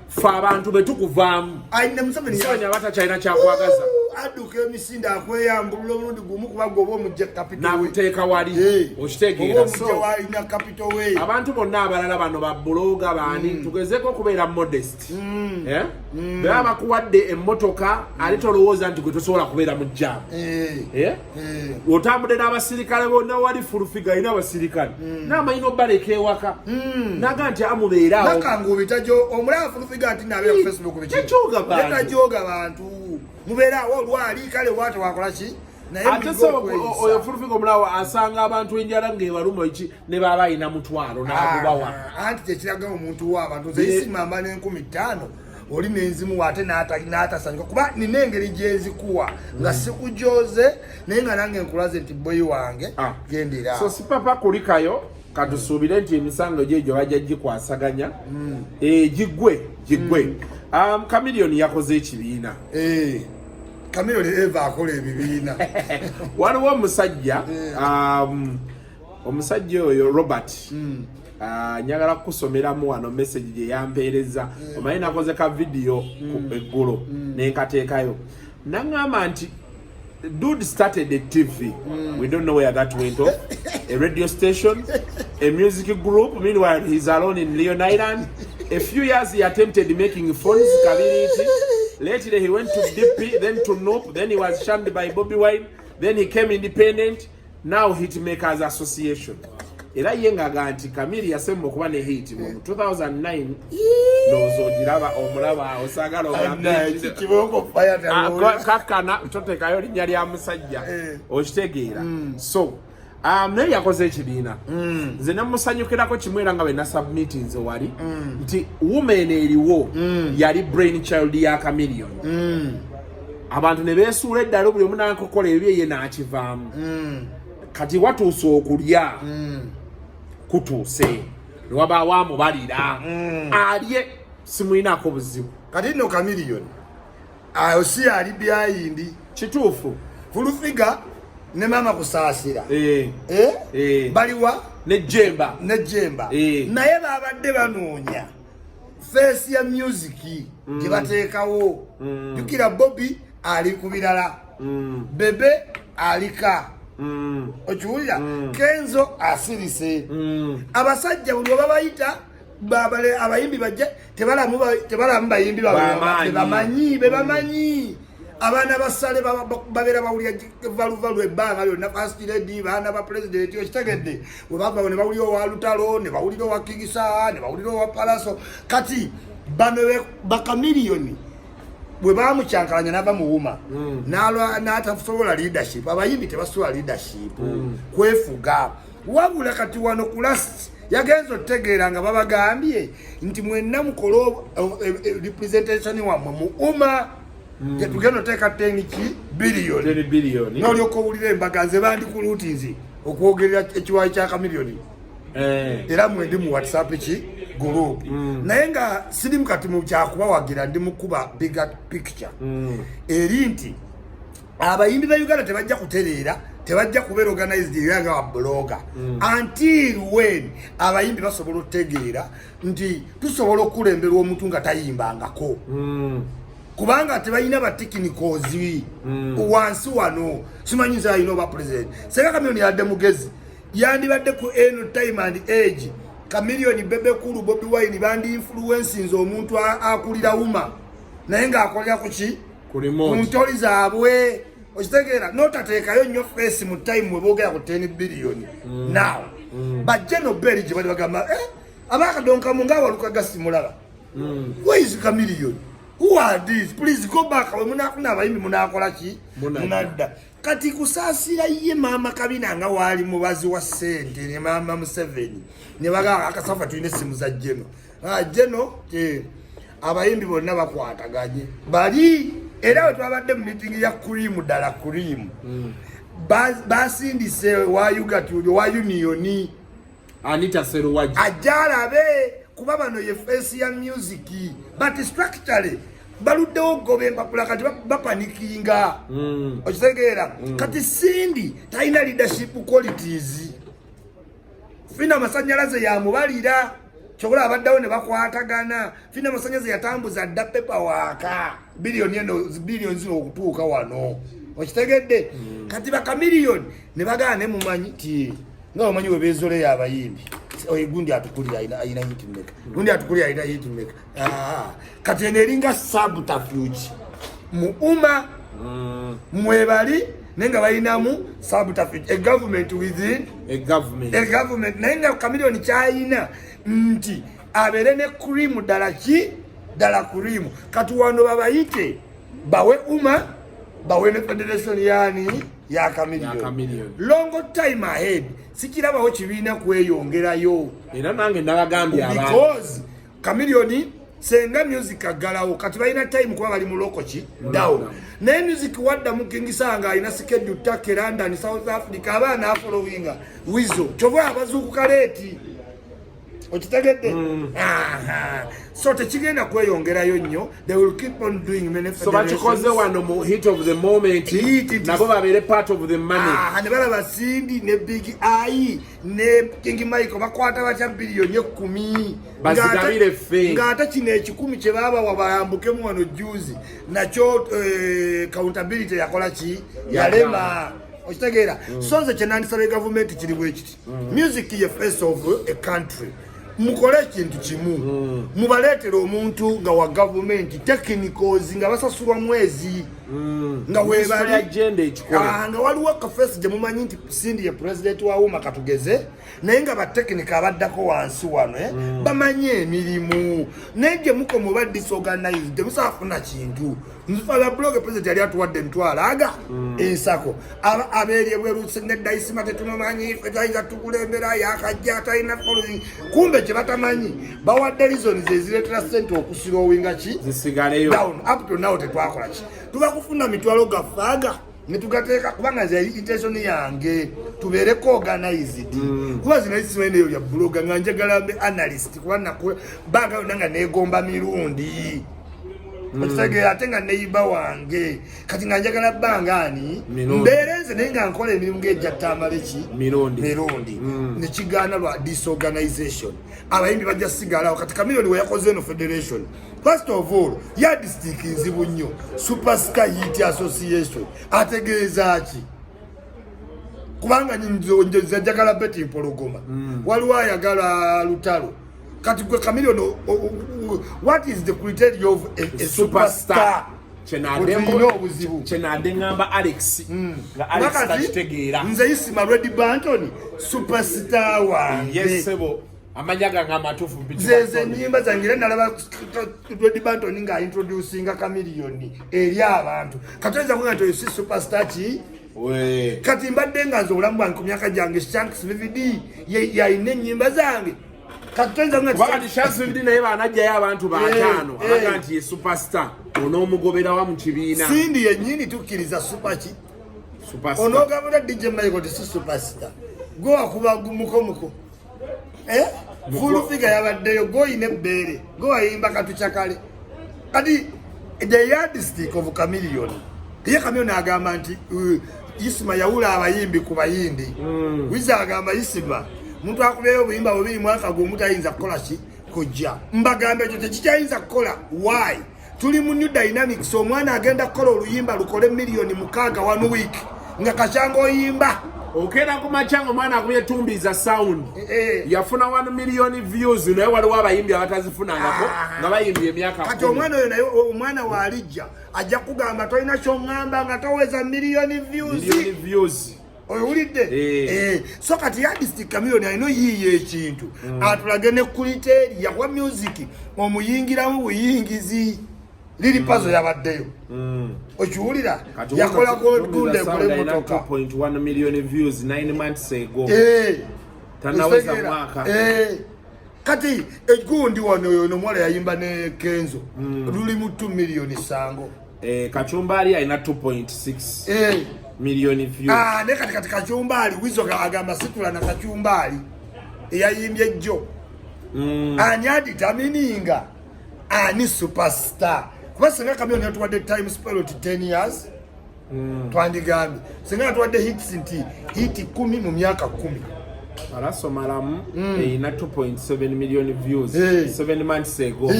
fe abantu betukuvaamu Museveni abatakyalina kyakwagaza aduka emisinde akweyambulula omulundi gumu kuba goba omujja capital nakuteeka wali okitegeera abantu bonna abalala bano babbuloga baani tugezeko okubeera modest beba bakuwadde emmotoka ali tolowooza nti gwe tosobola kubeera mu jjaamu otambudde n'abasirikale bonna wali fulufiga alina abasirikale n'amayina obbaleka ewaka naga nti amubeeraawo nakanguubitajo omulaba fulufiga nti nabeera ku Facebook bikitajoga bantu mubeerawo olwali kale bwate wakola ki ate so oyo fulufiga omulawo asanga abantu enjala ng'ebaluma eki ne baba alina mutwalo n'agubawa anti kyekiraga omuntu w'abantu zeyisimamba n'50,000 oli nenzimu ate n'atasanyuka kuba nina engeri gyenzikuwa nga sikujoze naye nga nange nkulaze nti boyi wange gendera so sipapa kulikayo katusuubire nti emisango gyegyo bajja gikwasaganya giggwe Chameleone yakoze ekibiina Chameleone eva akola ebibiina waliwo omusajja oyo Robert nyagala kusomeramu wano message gye yampeereza omanyi nakoze ka video ku eggulo nenkateekayo nangamba nti dude started a TV we don't know where that went off a radio station a music group meanwhile he's alone in Leon Island. A few years he attempted making phones, Kabiriti. Later he went to DP, then to Nope, then he was shunned by Bobby Wine, then he came independent, now Hitmakers Association. Era yenga ganti Kamili yasemba okuba ne hit mu 2009 nozo diraba omulaba osagala kibongo fire kakana totekayo linnya lya musajja okitegeera so naye yakoze ekibiina nze namusanyukirako kimwera nga bena submit nze wali nti woman eriwo yali brain child ya Chameleone abantu ne beesuula eddala buli omu nakukola ebye n'akivaamu kati watuuse okulya kutuuse newabaawo amubalira alye simuyinaako buzibu kati nno Chameleone ayo si ali byayindi kituufu fulufiga ne mama kusaasira baliwa nejemba naye babadde banoonya face ya music gye bateekawo jukira Bobby ali ku birala Bebe alika okiwulira Kenzo asirise abasajja buli babayita abayimbi bajje tebalamu bayimbi bebamanyi abaana basale babeera bawulira valuvalu ebbanga lyonna first lady baana ba president okitegedde webava ne bawulira owa Lutalo ne bawulira owa Kigisa ne bawulira owa Palaso kati bano ba Chameleone bwe bamukyankalanya n'ava muwuma n'atasobola leadership abayimbi tebasobola leadership kwefuga wabula kati wano ku last yagenza otegeera nga babagambye nti mwenna mukola representation wammwe mu umma tugenda oteeka 10 billion n'olyoka owulira embaga nze bandikuluuti nzi okwogerera ekiwayi kya Chameleone era mwendi mu WhatsApp group naye nga siri mukati mu kyakubawagira ndi mukuba bigger picture eri nti abayimbi ba Uganda tebajja kutereera tebajja kubeera organized nga blogger until when abayimbi basobola otegeera nti tusobola okulemberwa omuntu nga tayimbangako kubanga tebalina batekinikozi wansi wano simanyi nze alina oba president senga Chameleone yadde mugezi yandibadde ku eno time and age Chameleone Bebe Kulu Bobby Wine bandi influencinze omuntu akulira uma naye ng'akolera ku ki ku ntoli zaabwe okitegeera n'otateekayo nnyo face mu time we boogera ku 10 billion now bajje nobeli gye bali bagamba abakadonkamu ng'awaluka gasimulaba where is Chameleone Who are these? Please go back. Munafuna abayimbi munakola ki? Munadda. Kati kusasira ye mama Kabina nga wali mubazi wa sente ne mama Museveni. Ne baga akasafa tuine simu za Jeno. Jeno abayimbi bonna bakwataganye. Bali era twabadde mu meeting ya Kurimu dala Kurimu. Basindise wa Ugatudio wa Unioni. Anita Seruwaji. Ajalabe kuba bano ye face ya music but structurally baluddewo gobemba kula kati bapanikinga okitegeera kati Sindi talina leadership qualities fina masanyalaze yamubalira kyokola abaddawo ne bakwatagana fina masanyalaze yatambuza dda pepa waka billion zino okutuuka wano okitegedde kati bakamiliyoni ne bagaane mumanyi ti nga omanyi webezole yabayimbi gundi atukulira aina hitmaker gundi atukulira aina hitmaker kati eneringa subterfuge mu umma mwebali nenga bayinamu subterfuge a government within a government nenga Chameleone kyayina nti abere ne cream dala cream kati wano babayite bawe umma bawe ne federation yani ya Chameleone long time ahead sikirabaho kibiina kweyongerayo era nange ndabagambye abantu because Chameleone senga music agalawo kati balina time kuba bali mu lokoki down ne music wadda mukingisanga ina schedule take London South Africa abana followinga wizo kyova abazuku kaleti okitegedde so tekigenda kweyongerayo nnyo they will keep on doing many so bakikoze wano mu hit of the moment nabo babere part of the money ne balaba Sindi ne Big I ne King Michael bakwata bacha billion 10 bazigabire fe ngata kino ekikumi kye baba wabayambukemu wano juzi nakyo accountability yakola ki yalema okitegeera so nze kyenandisaba government kiri bwe kiti music ye face of a country mukole ekintu kimu mubaleetera omuntu nga wa government technicals nga basasulwa mwezi nga webali agenda ekikola nga waliwo kafesi gye mumanyi nti Sindi ye president wa Uma katugeze naye nga batekinika abaddako wansi wano bamanye emirimu naye gye mukomo ba disorganized musafuna kintu nzifala blog president yali atuwadde ntwalaga ensako abeerye bwerusi neddaisima tetumanyi fetayinza tukulembera yakajja talina following kumbe kye batamanyi bawadde reasons ezireetera ssente okusira owinga ki zisigaleyo down up to now tetwakola ki tuba kufuna mitwalo gafaaga netugateeka kubanga nze intention yange tubeereko organized kuba zino isimeneyo ya bloga nga njagala mbe analyst kuba baga nanga negomba mirundi okitegeera ate nga neiba wange kati nga njagala bangani mbeerenze naye nga nkola emirimu ng'ejjattamale ki mirundi nekigaana lwa disorganization abayimbi bajja sigalawo kati Chameleone we yakoze eno federation first of all yardstick nzibu nnyo Superstar Hit Association ategeeza ki kubanga nze njagala beti mpologoma waliwo ayagala lutalo kati gwe Chameleone what is the criteria of a superstar chenade ngamba Alex nga Alex takitegeera nze Isima Red Banton superstar wange yes sebo amanyaga nga matufu zeze nyimba zangira nalaba Red Banton nga introducing Chameleone eri abantu katweza kunga to si superstar chi we kati mbadde nga nzo olambu anku myaka jange Shanks VVD ya ine nyimba zange katwenza nga wakati Shanks VVD naye banajja y'abantu batano abaga nti superstar onomugobera wa mu kibiina Sindi yennyini tukkiriza superstar onogabula DJ Michael ti superstar go akuba muko full figure yabaddeyo go ine bere go ayimba katuchakale kati the yardstick of Chameleone ye Chameleone agamba nti Isima yawula abayimbi ku bayindi wiza agamba Isima muntu akubeyo obuyimba bubiri mwaka gw'omutayinza kukola ki kujja mbagambe ekyo tekikyayinza kukola why tuli mu new dynamics omwana agenda kukola oluyimba lukole miliyoni 6 1 week nga kachango oyimba okera ku machango mwana akubye tumbiza sound yafuna 1 million views naye waliwo abayimbi abatazifunangako nga bayimbye emyaka kati omwana oyo naye omwana waalijja ajja kugamba tolina kyongamba nga toweza miliyoni views oyulidde so kati yardstick Chameleone alina yiiyo ekintu atulage ne criteria kwa music omuyingiramu buyingizi lili puzzle yabaddeyo okiwulira yakola gonde kule motoka 2.1 million views 9 months ago tanaweza mwaka kati egundi wano yono mwala yayimba ne Kenzo luli mu 2 million sango Kachumbari aina 2.6 million views ne kati Kachumbari wizo agamba situla na Kachumbari yayimbye jjo ani aditamininga ani superstar kuba senga kamyo ne tuwadde time spell to 10 years twandigambi senga tuwadde hits hit 10 mu myaka 10 Alaso malamu ina 2.7 million views 7 months ago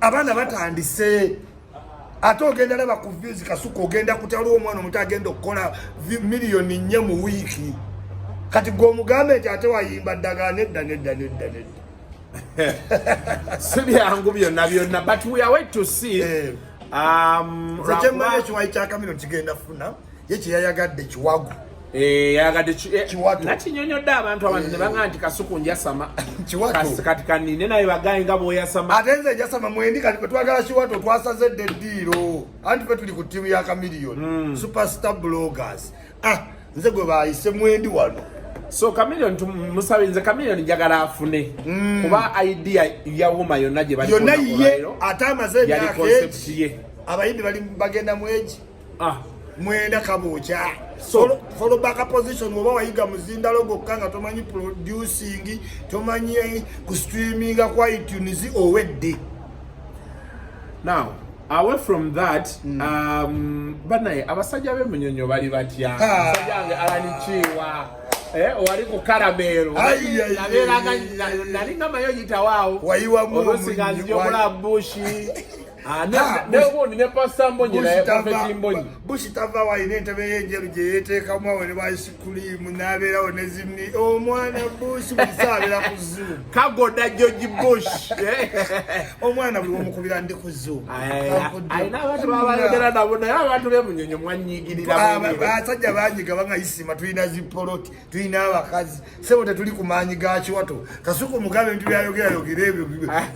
abana batandise ate ogenda laba ku views kasuka ogenda kutalo omwana omuto agenda okukola million 4 mu weeki kati gomugambe nti ate wayimba ddagala nedda sibyangu byonna but we are wait to see Rachel chiwayi kya Kamino kigenda funa yechi yayagadde kiwagu yayagadde nakinyonyodde abantu abantu ne banga nti kasuku njasama kiwato kati kanine naye bagayi nga boyasama atenze njasama mwendi kati twagala kiwato twasazedde ddiiro anti pe tuli ku timu ya Chameleon superstar bloggers nze gwe bayise mwendi wano so Chameleon musabinze Chameleon njagala afune kuba idea ya woma yonna gye bali yonna ye atamaze ya concept ye abayimbi bali bagenda mweji mwenda kabocha so follow back position oba wayiga muzinda logo kanga tomanyi producing tomanyi ku streaming kwa iTunes owedde now away from that banaye abasajja be munyonyo bali batya abasajja ange alanichiwa wali ku Karamelo naberaga nalinga mayo yitawao wayiwa mu osiganzi okula bushi nebo ne pasta mbonyera ya profeti mbonyi bushi tava wa inentebe yenjeru je yeteka mwawe ne bashikulimu nabera onezimni omwana bushi bisabira kuzu kagoda George Bush omwana buli omukubira ndi kuzu aina abantu babayogera nabo naye abantu be munyonyo mwanyigirira basajja banyiga bangayisima tulina zipoloti tulina abakazi sebo tetuli kumanyi gachi wato kasuku mugabe ntu yayogera ebyo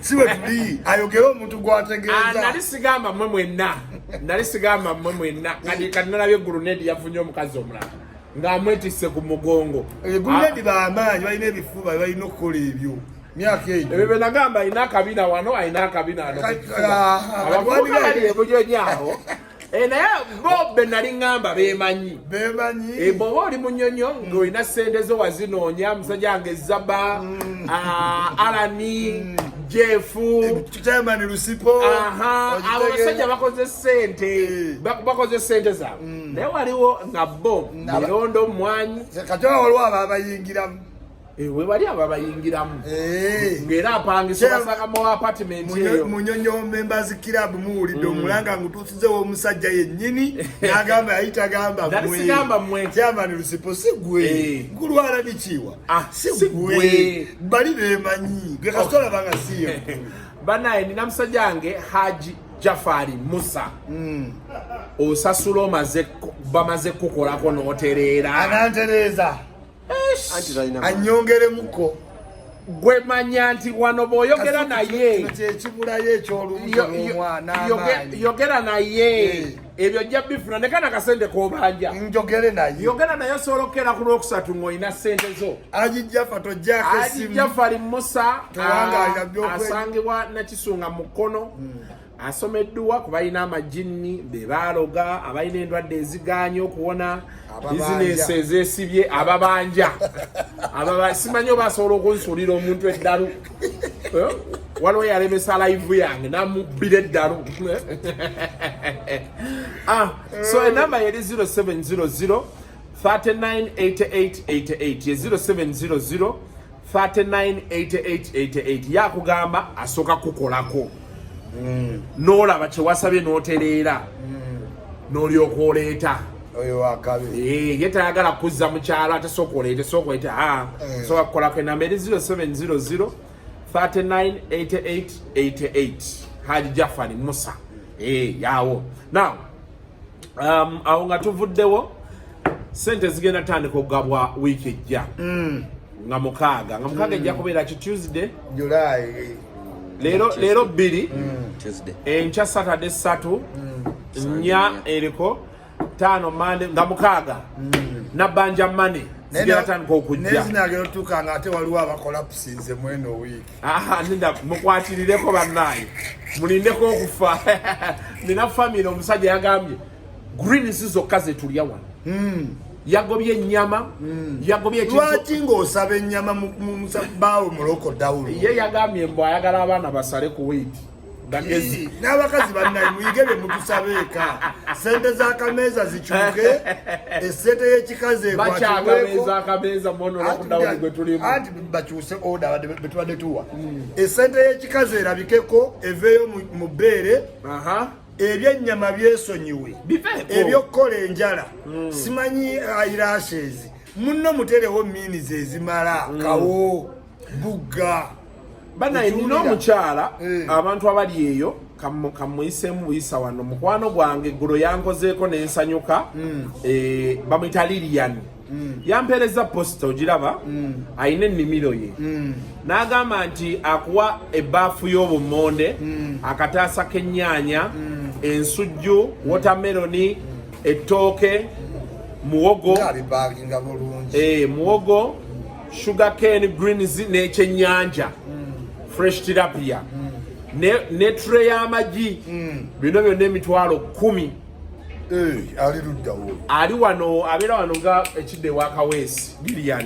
siwe tuli ayogera omuntu gwategeeza nalisigamba mmwe mwenna kati nalabye grenade yafunye omukazi omulala ng'amwetisse ku mugongo grenade bamaanyi balina ebifuba balina okukola ebyo myaka egyo ebyo benagamba alina akabina wano alina akabina wano abavubuka bali ebunyonyawo naye bo be nali ngamba bemanyi bw'oba oli munyonyo ng'olina ssente zo wazinoonya musajja wange Zaba Alani Jefu chairman Lusipo abo basajja bakoze ssente zaabwe naye waliwo nga bo Mirondo Mwanyi kati waliwo abayingiramu we bali ababayingiramu ngera apangisa basaka mu apartment eyo munyonyo members club muwulidde omulanga ngutusizewo omusajja yennyini n'agamba ayita gamba mwe chairman Lusipo si gwe ngulwala bikiwa si gwe bali bemanyi gwe kasola banga siyo banaye nina musajja wange Haji Jafari Musa osasula bamaze kukolako n'otereera anantereza anyongere muko gwe manya nti wano bw'oyogera naye kyekibulayo ekyolumwana yogera naye ebyo jja bifuna nekana kasente kobanja njogere naye yogera naye osobola okukera ku lwokusatu ng'olina ssente zo ajijafa tojjako esimu Jafari Musa asangibwa Nakisunga mu Kkono asomeddwa ku balina amajinni be baaloga abalina endwadde eziganya okuwona bizinesi ezesibye ababanja simanyi oba asobola okunsuulira omuntu eddalu waliwo yalemesa live yange namubbira eddalu so enamba yeri 0700 398888 ye 0700 398888 yakugamba asooka kukolako n'olaba kyewasabye n'otereera n'olyoka oleeta oyo wakabe ye tayagala kuzza mu kyalo ate sooka oleete sooka kukolako enamba eri 0700 398888 Haji Jafari Musa yawo now awo nga tuvuddewo sente zigenda tandika okugabwa wiiki ejja nga mukaaga ejja kubeera ki Tuesday July Lero 2 enkya Saturday 3 nya eriko 5 Monday nga 6 Nabanja Money sigatandika okujja nezinagero tukanga ate waliwo abakolapsinze mweno week ninda mukwatirireko bannaye mulindeko okufa nina family omusajja yagambye greens zokka zetulya wano yagobye ennyama yagobye lwaki ng'osaba ennyama bawe muloko dawulo ye yagambye mbu ayagala abaana basale ku weight bagezi n'abakazi bannaye muyige bye mutusabeeka sente z'akameeza zikyuke esente y'ekikazi ekwatibweko gwe tulimu anti bakyuse oda betubadde tuwa esente y'ekikazi erabikeko eveeyo mu bbeere ebyennyama byesonyiwe ebyokukola enjala simanyi eyelashes munno muterewo minis ezimala kawo bugga banaye nina omukyala abantu abali eyo kamuyisemu buyisa wano mukwano gwange eggulo yankozeeko n'ensanyuka bamwita Lilian yampeereza posita ogiraba ayina ennimiro ye n'agamba nti akuwa ebbaafu y'obumonde akataasa k'ennyaanya ensujju watermeloni ettooke muwogo muwogo sugar cane greens n'ekyennyanja fresh tilapia ne tray y'amagi bino byonna emitwalo 10 ali luddawo ali wano abeera wano nga ekidde wakaweesi Lilian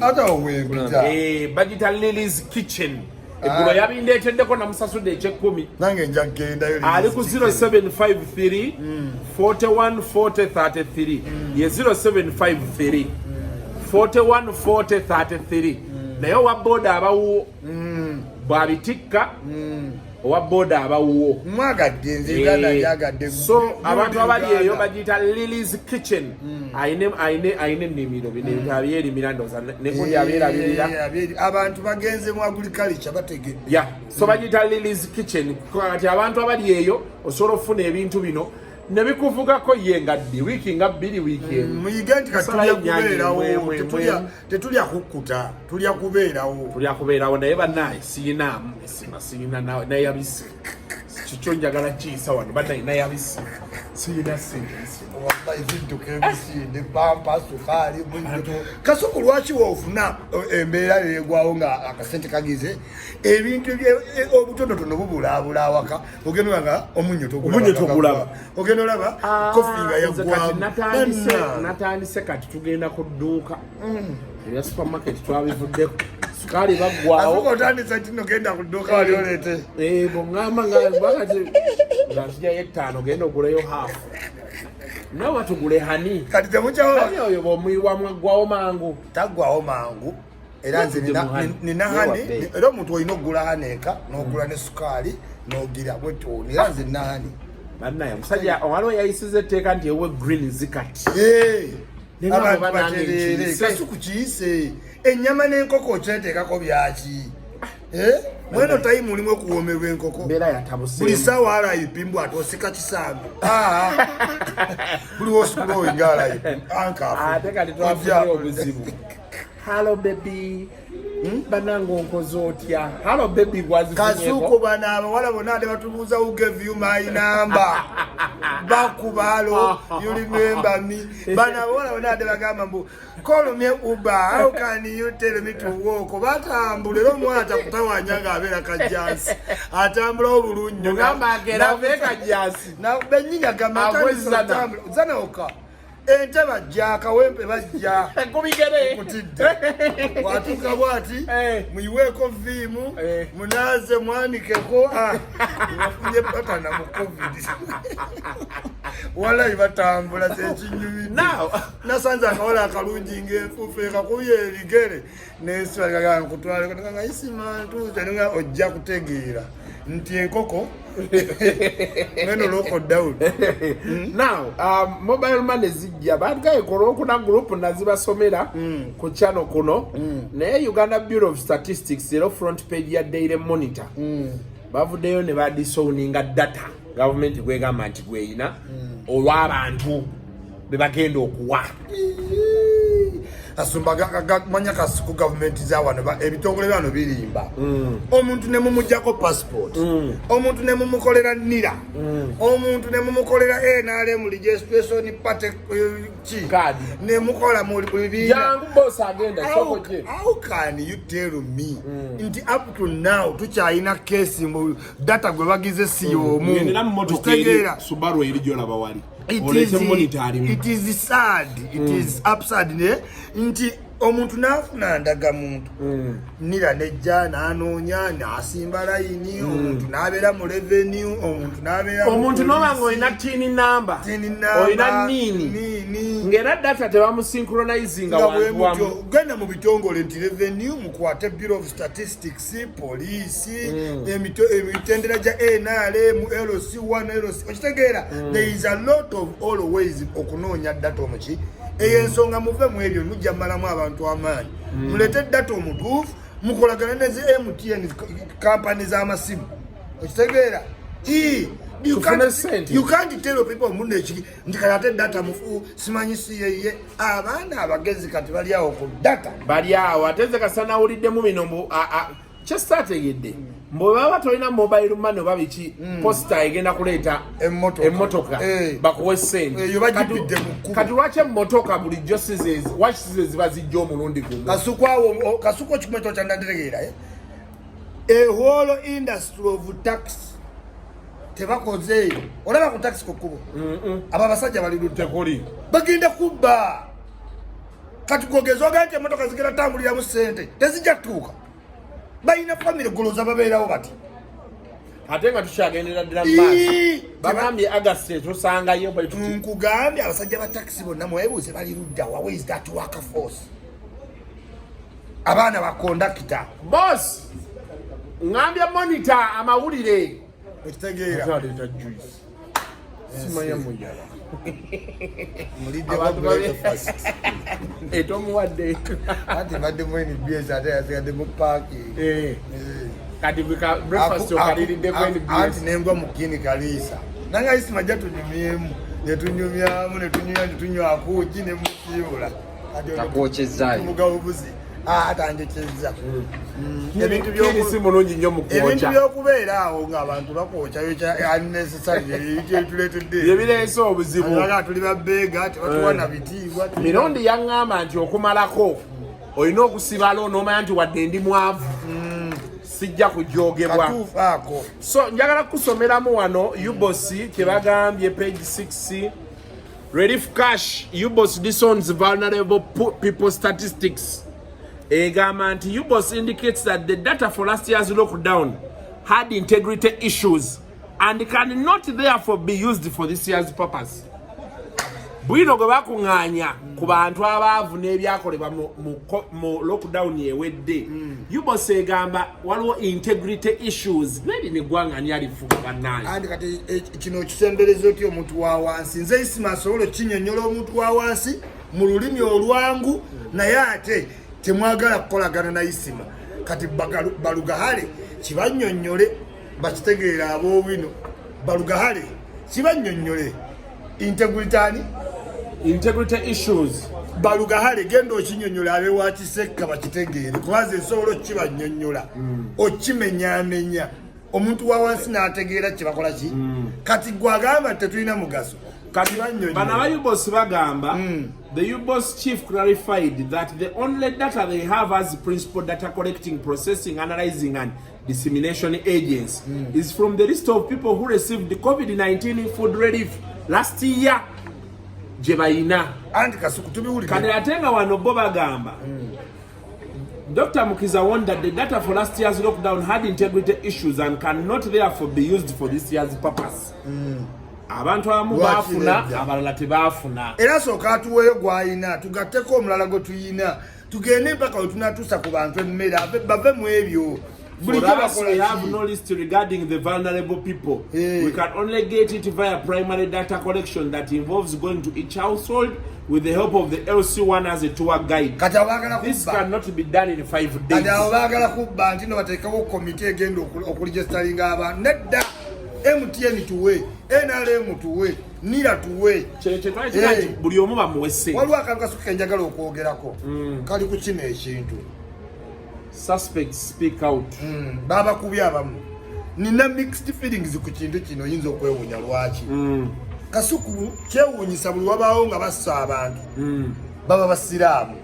bagita Lily's Kitchen eggulo yabindeeteddeko namusasudde eky'ekkumi nange nja gendayo ali ku 0753 41 40 33 ye 0753 41 40 33 naye owa booda abawuwo bwabitikka owa booda abawuwo mwagadde nze gana yagadde so abantu abali eyo bagiyita Lily's Kitchen ayine ennimiro bino abyerimira ndoza nekundi abyerabirira abantu bagenze mu agriculture bategedde so bagiyita Lily's Kitchen kati abantu abali eyo osobola okufuna ebintu bino nebikuvugako ye ngaddi wiiki nga 2 wiiki emu muyige nti katulya kubeerawo tetulya kukkuta tulya kubeerawo naye bannaye sirinaamu esima sirina nayabisi kikyo njagala kiyisa wano bannaye nayabisi sirina sente pampa sukaali kasuku lwaki woofuna embeera egwawo nga akasente kagize ebintu obutonotono bubulaabula awaka ogenda nga omunyo togulaba ogenda olaba kofi nga yaggwamu natandise kati tugenda ku dduuka ebya supermarket twabivuddeko sukaali baggwawo otandisa kino genda ku dduuka wali oleete bongamba ngabakati nga nzijayo 5 genda ogulayo half nawe watugule hani kati temukyawo oyo bwomuyiwamu aggwawo mangu taggwawo mangu era nze nina hani era omuntu olina okugula hani eka n'ogula ne sukaali n'ogira bwetoni era nze nina hani bannaye omusajja waliwo yayisiza etteeka nti ewe green zikati abantu baterere kasuku kiyise ennyama n'enkoko okyeteekako byaki mweno tayimu mulimu okuwoomerwa enkoko buli saawa alayipimbwa ate osika kisambi buli wosukulowinga alayipi ate kati twafuna obuzibu Hello baby banango nkoze otya Hello baby kasuku bana abawala bonna ate batubuuza who gave you my number bakubalo you remember me bana abawala bonna ate bagamba mbu call me Uber how can you tell me to walk batambula era omwana atakutawanya ng'abeera kajjansi atambula obulungi mugamba agera kajjansi benyiga gamatambula zanaoka ente bajja akawempe bajja kubigere kutidde watuka bwati muyiweeko viimu munaze mwanikeko bafunye patana mu covid walayi batambula zekinyubi nasanze akawala akalungi ng'enfuufu ekakubye ebigere nesibagaa nkutwale nga isimantuzenga ojja kutegeera nti enkoko ngeno loko down now mobile money zijja bangaye kolokuna group nazibasomera ku channel kuno naye Uganda Bureau of Statistics zero front page ya Daily Monitor bavuddeyo ne badisowninga data government gwegamba nti gweyina olw'abantu bebagenda okuwa asumba manya kasuku government za wano ebitongole bano birimba omuntu ne mumujjako passport omuntu ne mumukolera nira omuntu ne mumukolera NRM registration party card ne mukola muri jangu boss agenda soko je. How can you tell me nti up to now tukyayina case mu data gwe bagize siyo mu nina mmotoka eri Subaru erijola bawali it is sad it is absurd ne nti omuntu nafuna ndaga muntu nira nejja nanoonya nasimba layini omuntu nabeera mu revenue omuntu nobango ina tini number oina nini ngera data tebamusynchronizinga wantu genda mu bitongole nti revenue mukwate Bureau of Statistics police emitendera ja NRM LC1 LC okitegeera there is a lot of always okunoonya data omuki eyensonga muve mu ebyo mujja malamu abantu amaanyi mulete data omutuufu mukolagana nezi MTN companies amasimu okitegeera you can't tell people munde chiki ndikayate data mufu simanyisi yeye abaana abagezi kati bali awo ku data bali awo ateze kasana ulidde mu binombo kyesategedde mbo baba tolina mobile money babiki posta egenda kuleta emmotoka bakuwe sente kati lwaki emmotoka bulijjo sizezi waki sizezi bazijja omulundi gumu kasuko kimeto kyandandiregeera a whole industry of tax tebakoze olaba ku tax kokubo aba basajja bali lutekoli bagenda kubba kati kogeza ogante emmotoka zigenda tambulira mu sente tezijja tuuka bayina family goloza babeerawo bati ate nga tukyagendera ddala maaso bagambye August tusangayo nkugambye abasajja ba taxi bonna mwebuuze bali ludda wa where is that worker force abaana ba conductor boss ngambye monitor amawulire ekitegeera simanya mujala mulidde ba breakfast etomuwadde ati badde mwini biesa ate yasigade mu parki kati bika breakfast okaliridde mwini biesa ati nengwa mukini kalisa nanga isi majja tunyumyemu netunyumyamu netunywa akuji ne musiibula akwokyezaayo mugabubuzi atandikiriza ebintu by'okusi mulungi nnyo mu kwokya ebintu by'okubeera awo ng'abantu bakwokyayo kya unnecessary ebituleetedde ebireese obuzibu tuli babbeega tebatuwana bitiibwa mirundi yaŋŋamba nti okumalako olina okusibalo n'omanya nti wadde ndi mwavu sijja kujogebwa katuufaako so njagala kusomeramu wano UBOS kyebagambye page 6 Relief Cash UBOS disowns vulnerable people statistics. Egama nti UBOS indicates that the data for last year's lockdown had integrity issues and cannot therefore be used for this year's purpose. Bwino gwe bakuŋŋaanya ku bantu abaavu n'ebyakolebwa mu lockdown ewedde UBOS egamba waliwo integrity issues maybe neggwanga ani alifuga bannaye andi kati kino kisembereza otya omuntu wa wansi nze isima asobola okinyonnyola omuntu wa wansi mu lulimi olwangu naye ate temwagala kukolagana na isima kati balugahale kibannyonnyole bakitegeera aboowino balugahale kibannyonnyole integrity issues balugahale genda okinyonnyola abewa kisekka bakitegeere kubaza ensobola okibannyonnyola okimenyaamenya omuntu wa wansi n'ategeera kibakola ki kati gwagamba tetulina mugaso bana ba UBOS bagamba the UBOS chief clarified that the only data they have as principal data collecting, processing, analyzing and dissemination agents is from the list of people who received the COVID-19 food relief last year. Jebaina and kasuku tubiwulire kane atenga wano bo bagamba Dr. Mukiza warned that the data for last year's lockdown had integrity issues and cannot therefore be used for this year's purpose. Abantu abamu baafuna abalala tebaafuna era sooka atuweeyo gwayina tugatteko omulala gwe tuyina tugende mpaka we tunatuusa ku bantu emmere bave mu ebyo. For us, we have no list regarding the vulnerable people. We can only get it via primary data collection that involves going to each household with the help of the LC1 as a tour guide. This cannot be done in 5 days. MTN tuwe, NRM tuwe, NIRA tuwe. Buli omu bamuwese. Waliwo akantu kasukka njagala okwogerako. Kali ku kino ekintu. Suspects speak out. Baba kubi abamu. Nina mixed feelings ku kintu kino yinza okwewunya lwaki. Kasuku kyewunyisa buli wabaawo nga bassa abantu. Baba basiraamu.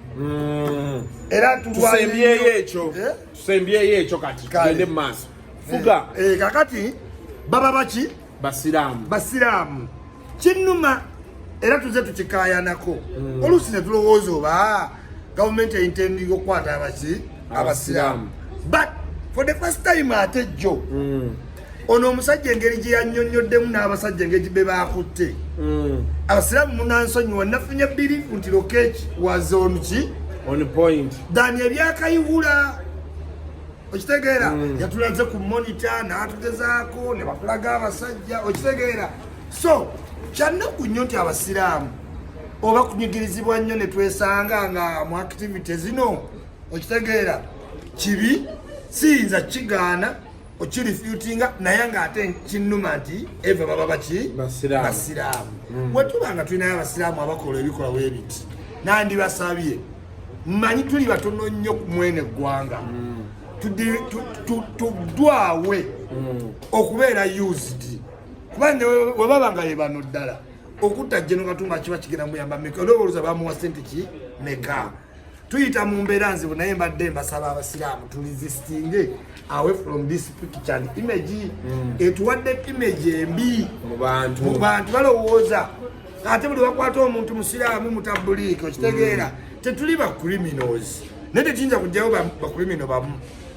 Era tusembyeyo ekyo kati tugende mu maaso. Fuga. Kakati baba baki? Basiraamu. Kinnuma era tuze tukikaayanako. Oluusi ne tulowooza oba gavumenti eyintendinga okukwata abasiraamu. But for the first time ate jjo ono omusajja engeri gye yannyonnyoddemu n'abasajja engeri be baakutte. Abasiraamu munansonyiwa nafunye birifu nti Lokech was on point. Dani ebyakayiwula okitegeera yatulaze ku monitor n'atugezaako ne bakulaga abasajja okitegeera. So kyannaku nnyo nti abasiraamu oba kunyigirizibwa nnyo ne twesanga nga mu activity zino okitegeera kibi siyinza kigaana okirifutinga naye ng'ate kinnuma nti eva baba baki basiraamu. Bwetuba nga tulinayo abasiraamu abakola ebikola bwe biti nandibasabye mmanyi tuli batono nnyo ku mwene eggwanga tudwawe okubeera used kubanga we baba nga ye bano ddala okutta General Katumba kiba kigenda muyamba meka olowooza bamuwa sente ki meka. Tuyita mu mbeera nzibu naye mbadde mbasaba abasiraamu tulisistinge away from this picture and image. Etuwadde image embi mu bantu balowooza ate buli wakwata omuntu musiraamu mutabuliki okitegeera tetuli ba criminals naye tetuyinza kujjayo ba criminal bamu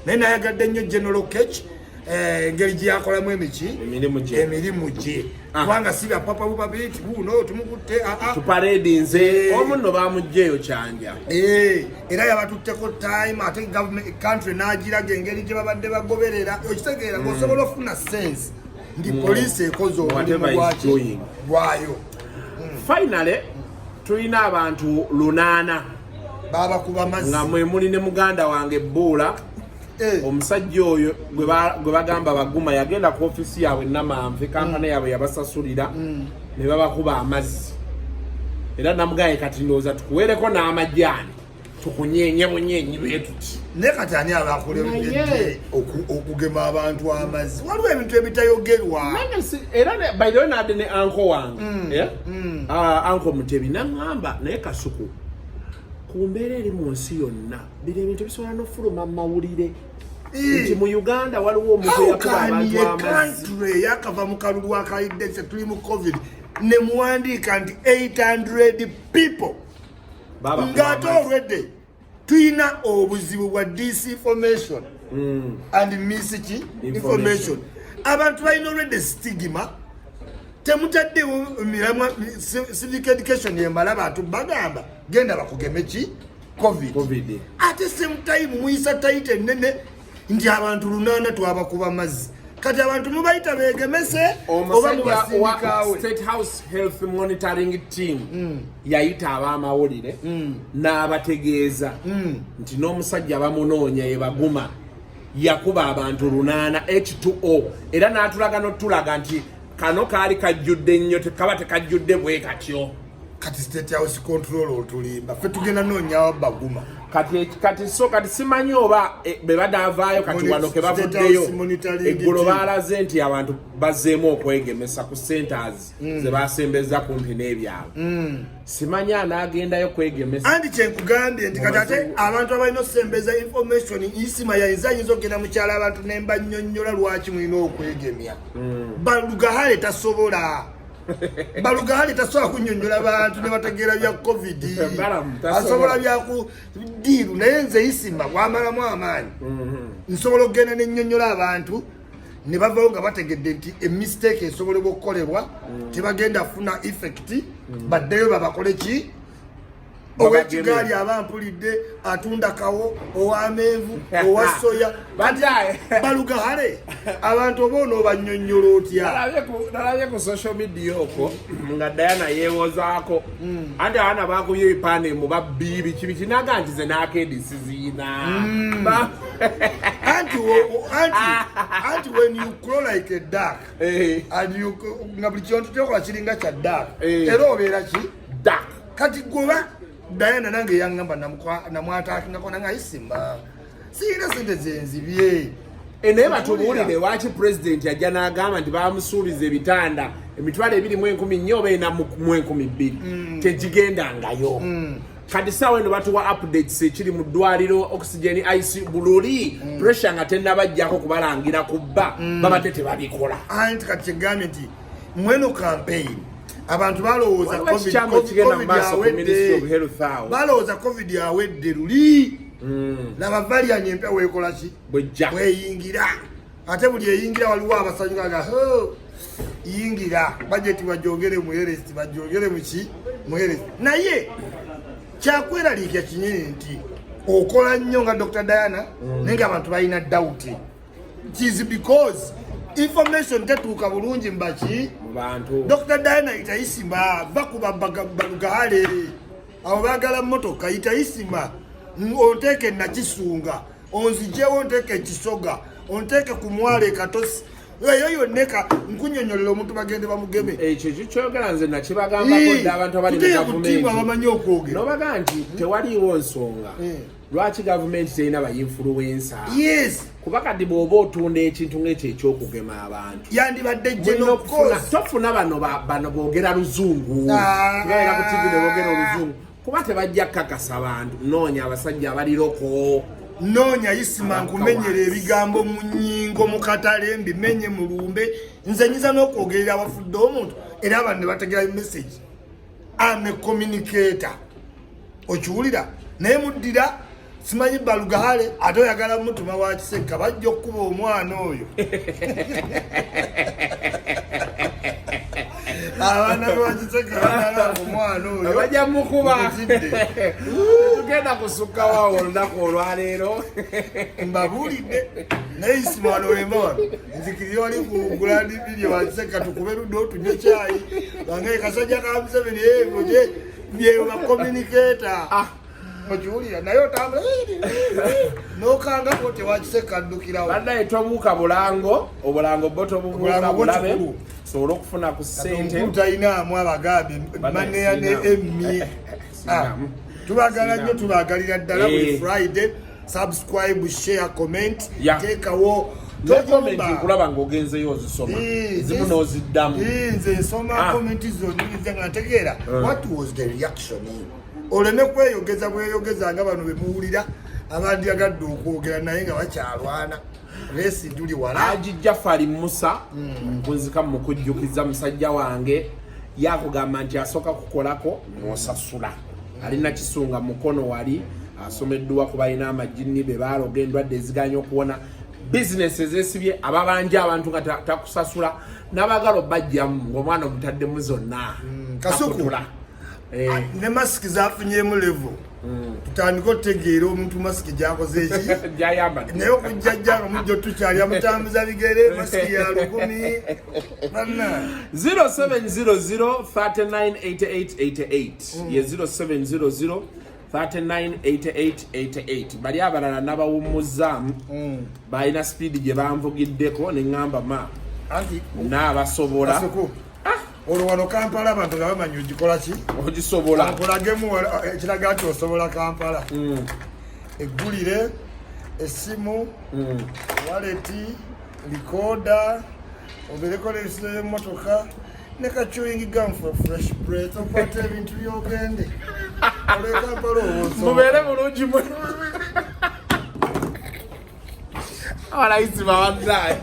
naye nayagadde nnyo General Lokech engeri gye yakolamu emirimu gye kubanga si bya papa bubabiti buno tumukutte tuparedinze omu nno bamugjeeyo kyanja era yabatutteko time ate government country n'agiraga engeri gye babadde bagoberera okitegeera ng'osobola ofuna sense ndi poliisi ekoze omulimu gwayo. Finally tulina abantu 8 babakuba mazzi nga mwe muli ne muganda wange Bbuula. Omusajja oyo gwe bagamba baguma yagenda ku ofisi yaabwe Namanve kampani yaabwe yabasasulira ne babakuba amazzi era namugaye kati ndowooza tukuweereko n'amajjaani tukunyenye bunyenyi beetuti ne kati ani abakulemedde okugema abantu amazzi waliwo ebintu ebitayogerwa era by the way nadde ne anko wange anko Mutebi naŋŋamba naye Kasuku ku mbeera eri mu nsi yonna bino ebintu bisobola n'ofuluma mu mawulire nti mu Uganda waliwo omuntu eyakuba abantu amazzi yakava mu kalulu akayidde nti tuli mu COVID ne muwandiika nti 800 people ng'ate olwedde tuyina obuzibu bwa disinformation and misinformation. Abantu balina olwedde stigma temutaddewo miramwa civic education yemala abantu bagamba genda bakugeme ki COVID. Ate same time muyisa taite nene nti abantu 8 twabakuba mazzi kati abantu mubayita begemese oba mubasindikawe. State House Health Monitoring Team yayita ab'amawulire n'abategeeza nti n'omusajja bamunoonya ye Baguma yakuba abantu 8 H2O era n'atulaga n'otulaga nti kano kaali kajjudde nnyo tekaba tekajjudde bwe katyo. Kati State House control otulimba ffe tugenda noonyawo Baguma kati simanyi oba be badavaayo kati wano ke bavuddeyo eggulo baalaze nti abantu bazzeemu okwegemesa ku centers ze basembeza kumpi n'ebyalo. Simanyi anaagendayo kwegemesa andi kyenkugambye nti kati ate abantu abalina okusembeza information isima yayinza okugenda mukyala abantu nemba nnyonnyola lwaki mulina okwegemya. Balugahale tasobola Balugahali tasobola kunnyonnyola abantu ne bategeera bya COVID asobola byakudiiru naye nze isima gwamalamu amaanyi nsobola okugenda ne nnyonnyola abantu ne bavayo nga bategedde nti emistake esobolebwa okukolebwa tebagenda funa effect baddeyo babakole ki owekigaali abampulidde atunda kawo owamenvu owa soya Balugahale abantu oba onoobannyonnyola otya. Nalabye ku social media okwo nga Diana yeewozaako anti abaana baakubye ebipande mu babbi biki naga nti ze n'akedisi ziina Anti when you grow like a duck and you ngabulichonto chokola chiringa cha duck era obera chi duck kati goba Diana nange yangamba namwata ngakona ngaisimba sina sente zenzibye ene batubulire wachi president yajja n'agamba nti bamusuubiza ebitanda emitwalo 210 nyoba ina mu 12 tejigendangayo kati sawa eno batuwa updates ekiri mu ddwaliro oxygen IC bululi pressure nga tennabajjako kubalangira kubba babadde tebabikola anti kati gamenti mweno campaign abantu balowooza covid yawedde luli n'abavaliant empya weekola ki bweyingira ate buli eyingira waliwo abasanyukaga yingira bajeti bajogere mu herest bajogere mu ki mu herest naye kyakweraliikya kinyini nti okola nnyo nga Dr. Diana naye abantu balina doubt it is because information tetuuka bulungi mbaki bantu Dr. Diana itayisimba bakuba balugale abo bagala motoka itayisimba onteke na kisunga onzije onteke kisoga onteke kumwale katosi yoyo neka nkunyonyolera omuntu bagende bamugeme ekyo kikyogera nze nakibagambako abantu abali mu gavumenti bamanyi okwogera nobaga nti tewaliiwo nsonga lwaki gavumenti terina bayinfluensa kuba kati bw'oba otunda ekintu ng'ekyo ekyokugema abantu yandibadde tofuna bano boogera luzungu tugaera ku TV ne boogera oluzungu kuba tebajja kukakasa abantu noonya abasajja abaliroko noonya isima nkumenyera ebigambo mu nnyingo mu katale mbimenye mu lumbe nze nyiza n'okwogerera abafudde omuntu era abantu ne bategera message I'm a communicator okiwulira naye muddira simanyi balugahale ate oyagala mutuma wa Kisekka bajja okkuba omwana oyo abaana bakisekka banala omwana oyo bajja mukuba tugenda kusukka waawo olunaku olwaleero mbabuulidde naye isima wano wemba wano nzikirira wali ku gulandi video wa Kisekka tukube ludde otunywe caayi bange kasajja ka Museveni egoje byeyo bakomuniketa okiwulira naye otambula n'okangako tewakisekka addukirawo bannaye tobuuka bulango obulango bo tobubuuka bulabe sobola okufuna ku ssente talinamu abagambi maneya ne emmi tubagala nnyo tubagalira ddala buli Friday subscribe share comment teekawo comment nkulaba ng'ogenzeyo ozisoma ezimu n'oziddamu nze nsoma comment zonniriza nga ntegeera what was the reaction oleme kweyogeza bweyogeza nga bano bemuwulira abandi agadde okwogera naye nga bakyalwana lesi tuli wala ajijja Fali Musa nkunzika mu kujjukiza musajja wange yakugamba nti asooka kukolako n'osasula alina kisunga mukono wali asomeddwa ku balina amajini be baaloga endwadde eziganya okuwona business ezesibye ababanja abantu nga takusasula n'abagala bajjamu ng'omwana omutaddemu zonna kasukula ne masiki zafunyemu level tutandika otegeera omuntu masiki gyakoze eki gyayambadde naye okujjajja nga mujja tukyali amutambuza bigere masiki ya 10 banna 0700398888 ye 0700 398888 bali abalala n'abawummuzaamu balina speed gye banvugiddeko ne ŋŋamba ma n'abasobola olwo wano Kampala abantu nga bamanyi ogikola ki ogisobola nkulagemu ekiraga nti osobola Kampala eggulire essimu waleti likoda obereko lebiso y'emmotoka ne ka-chewing gum for fresh breath okwata ebintu byogende olwe Kampala mubeere bulungi abalayisi bawannaye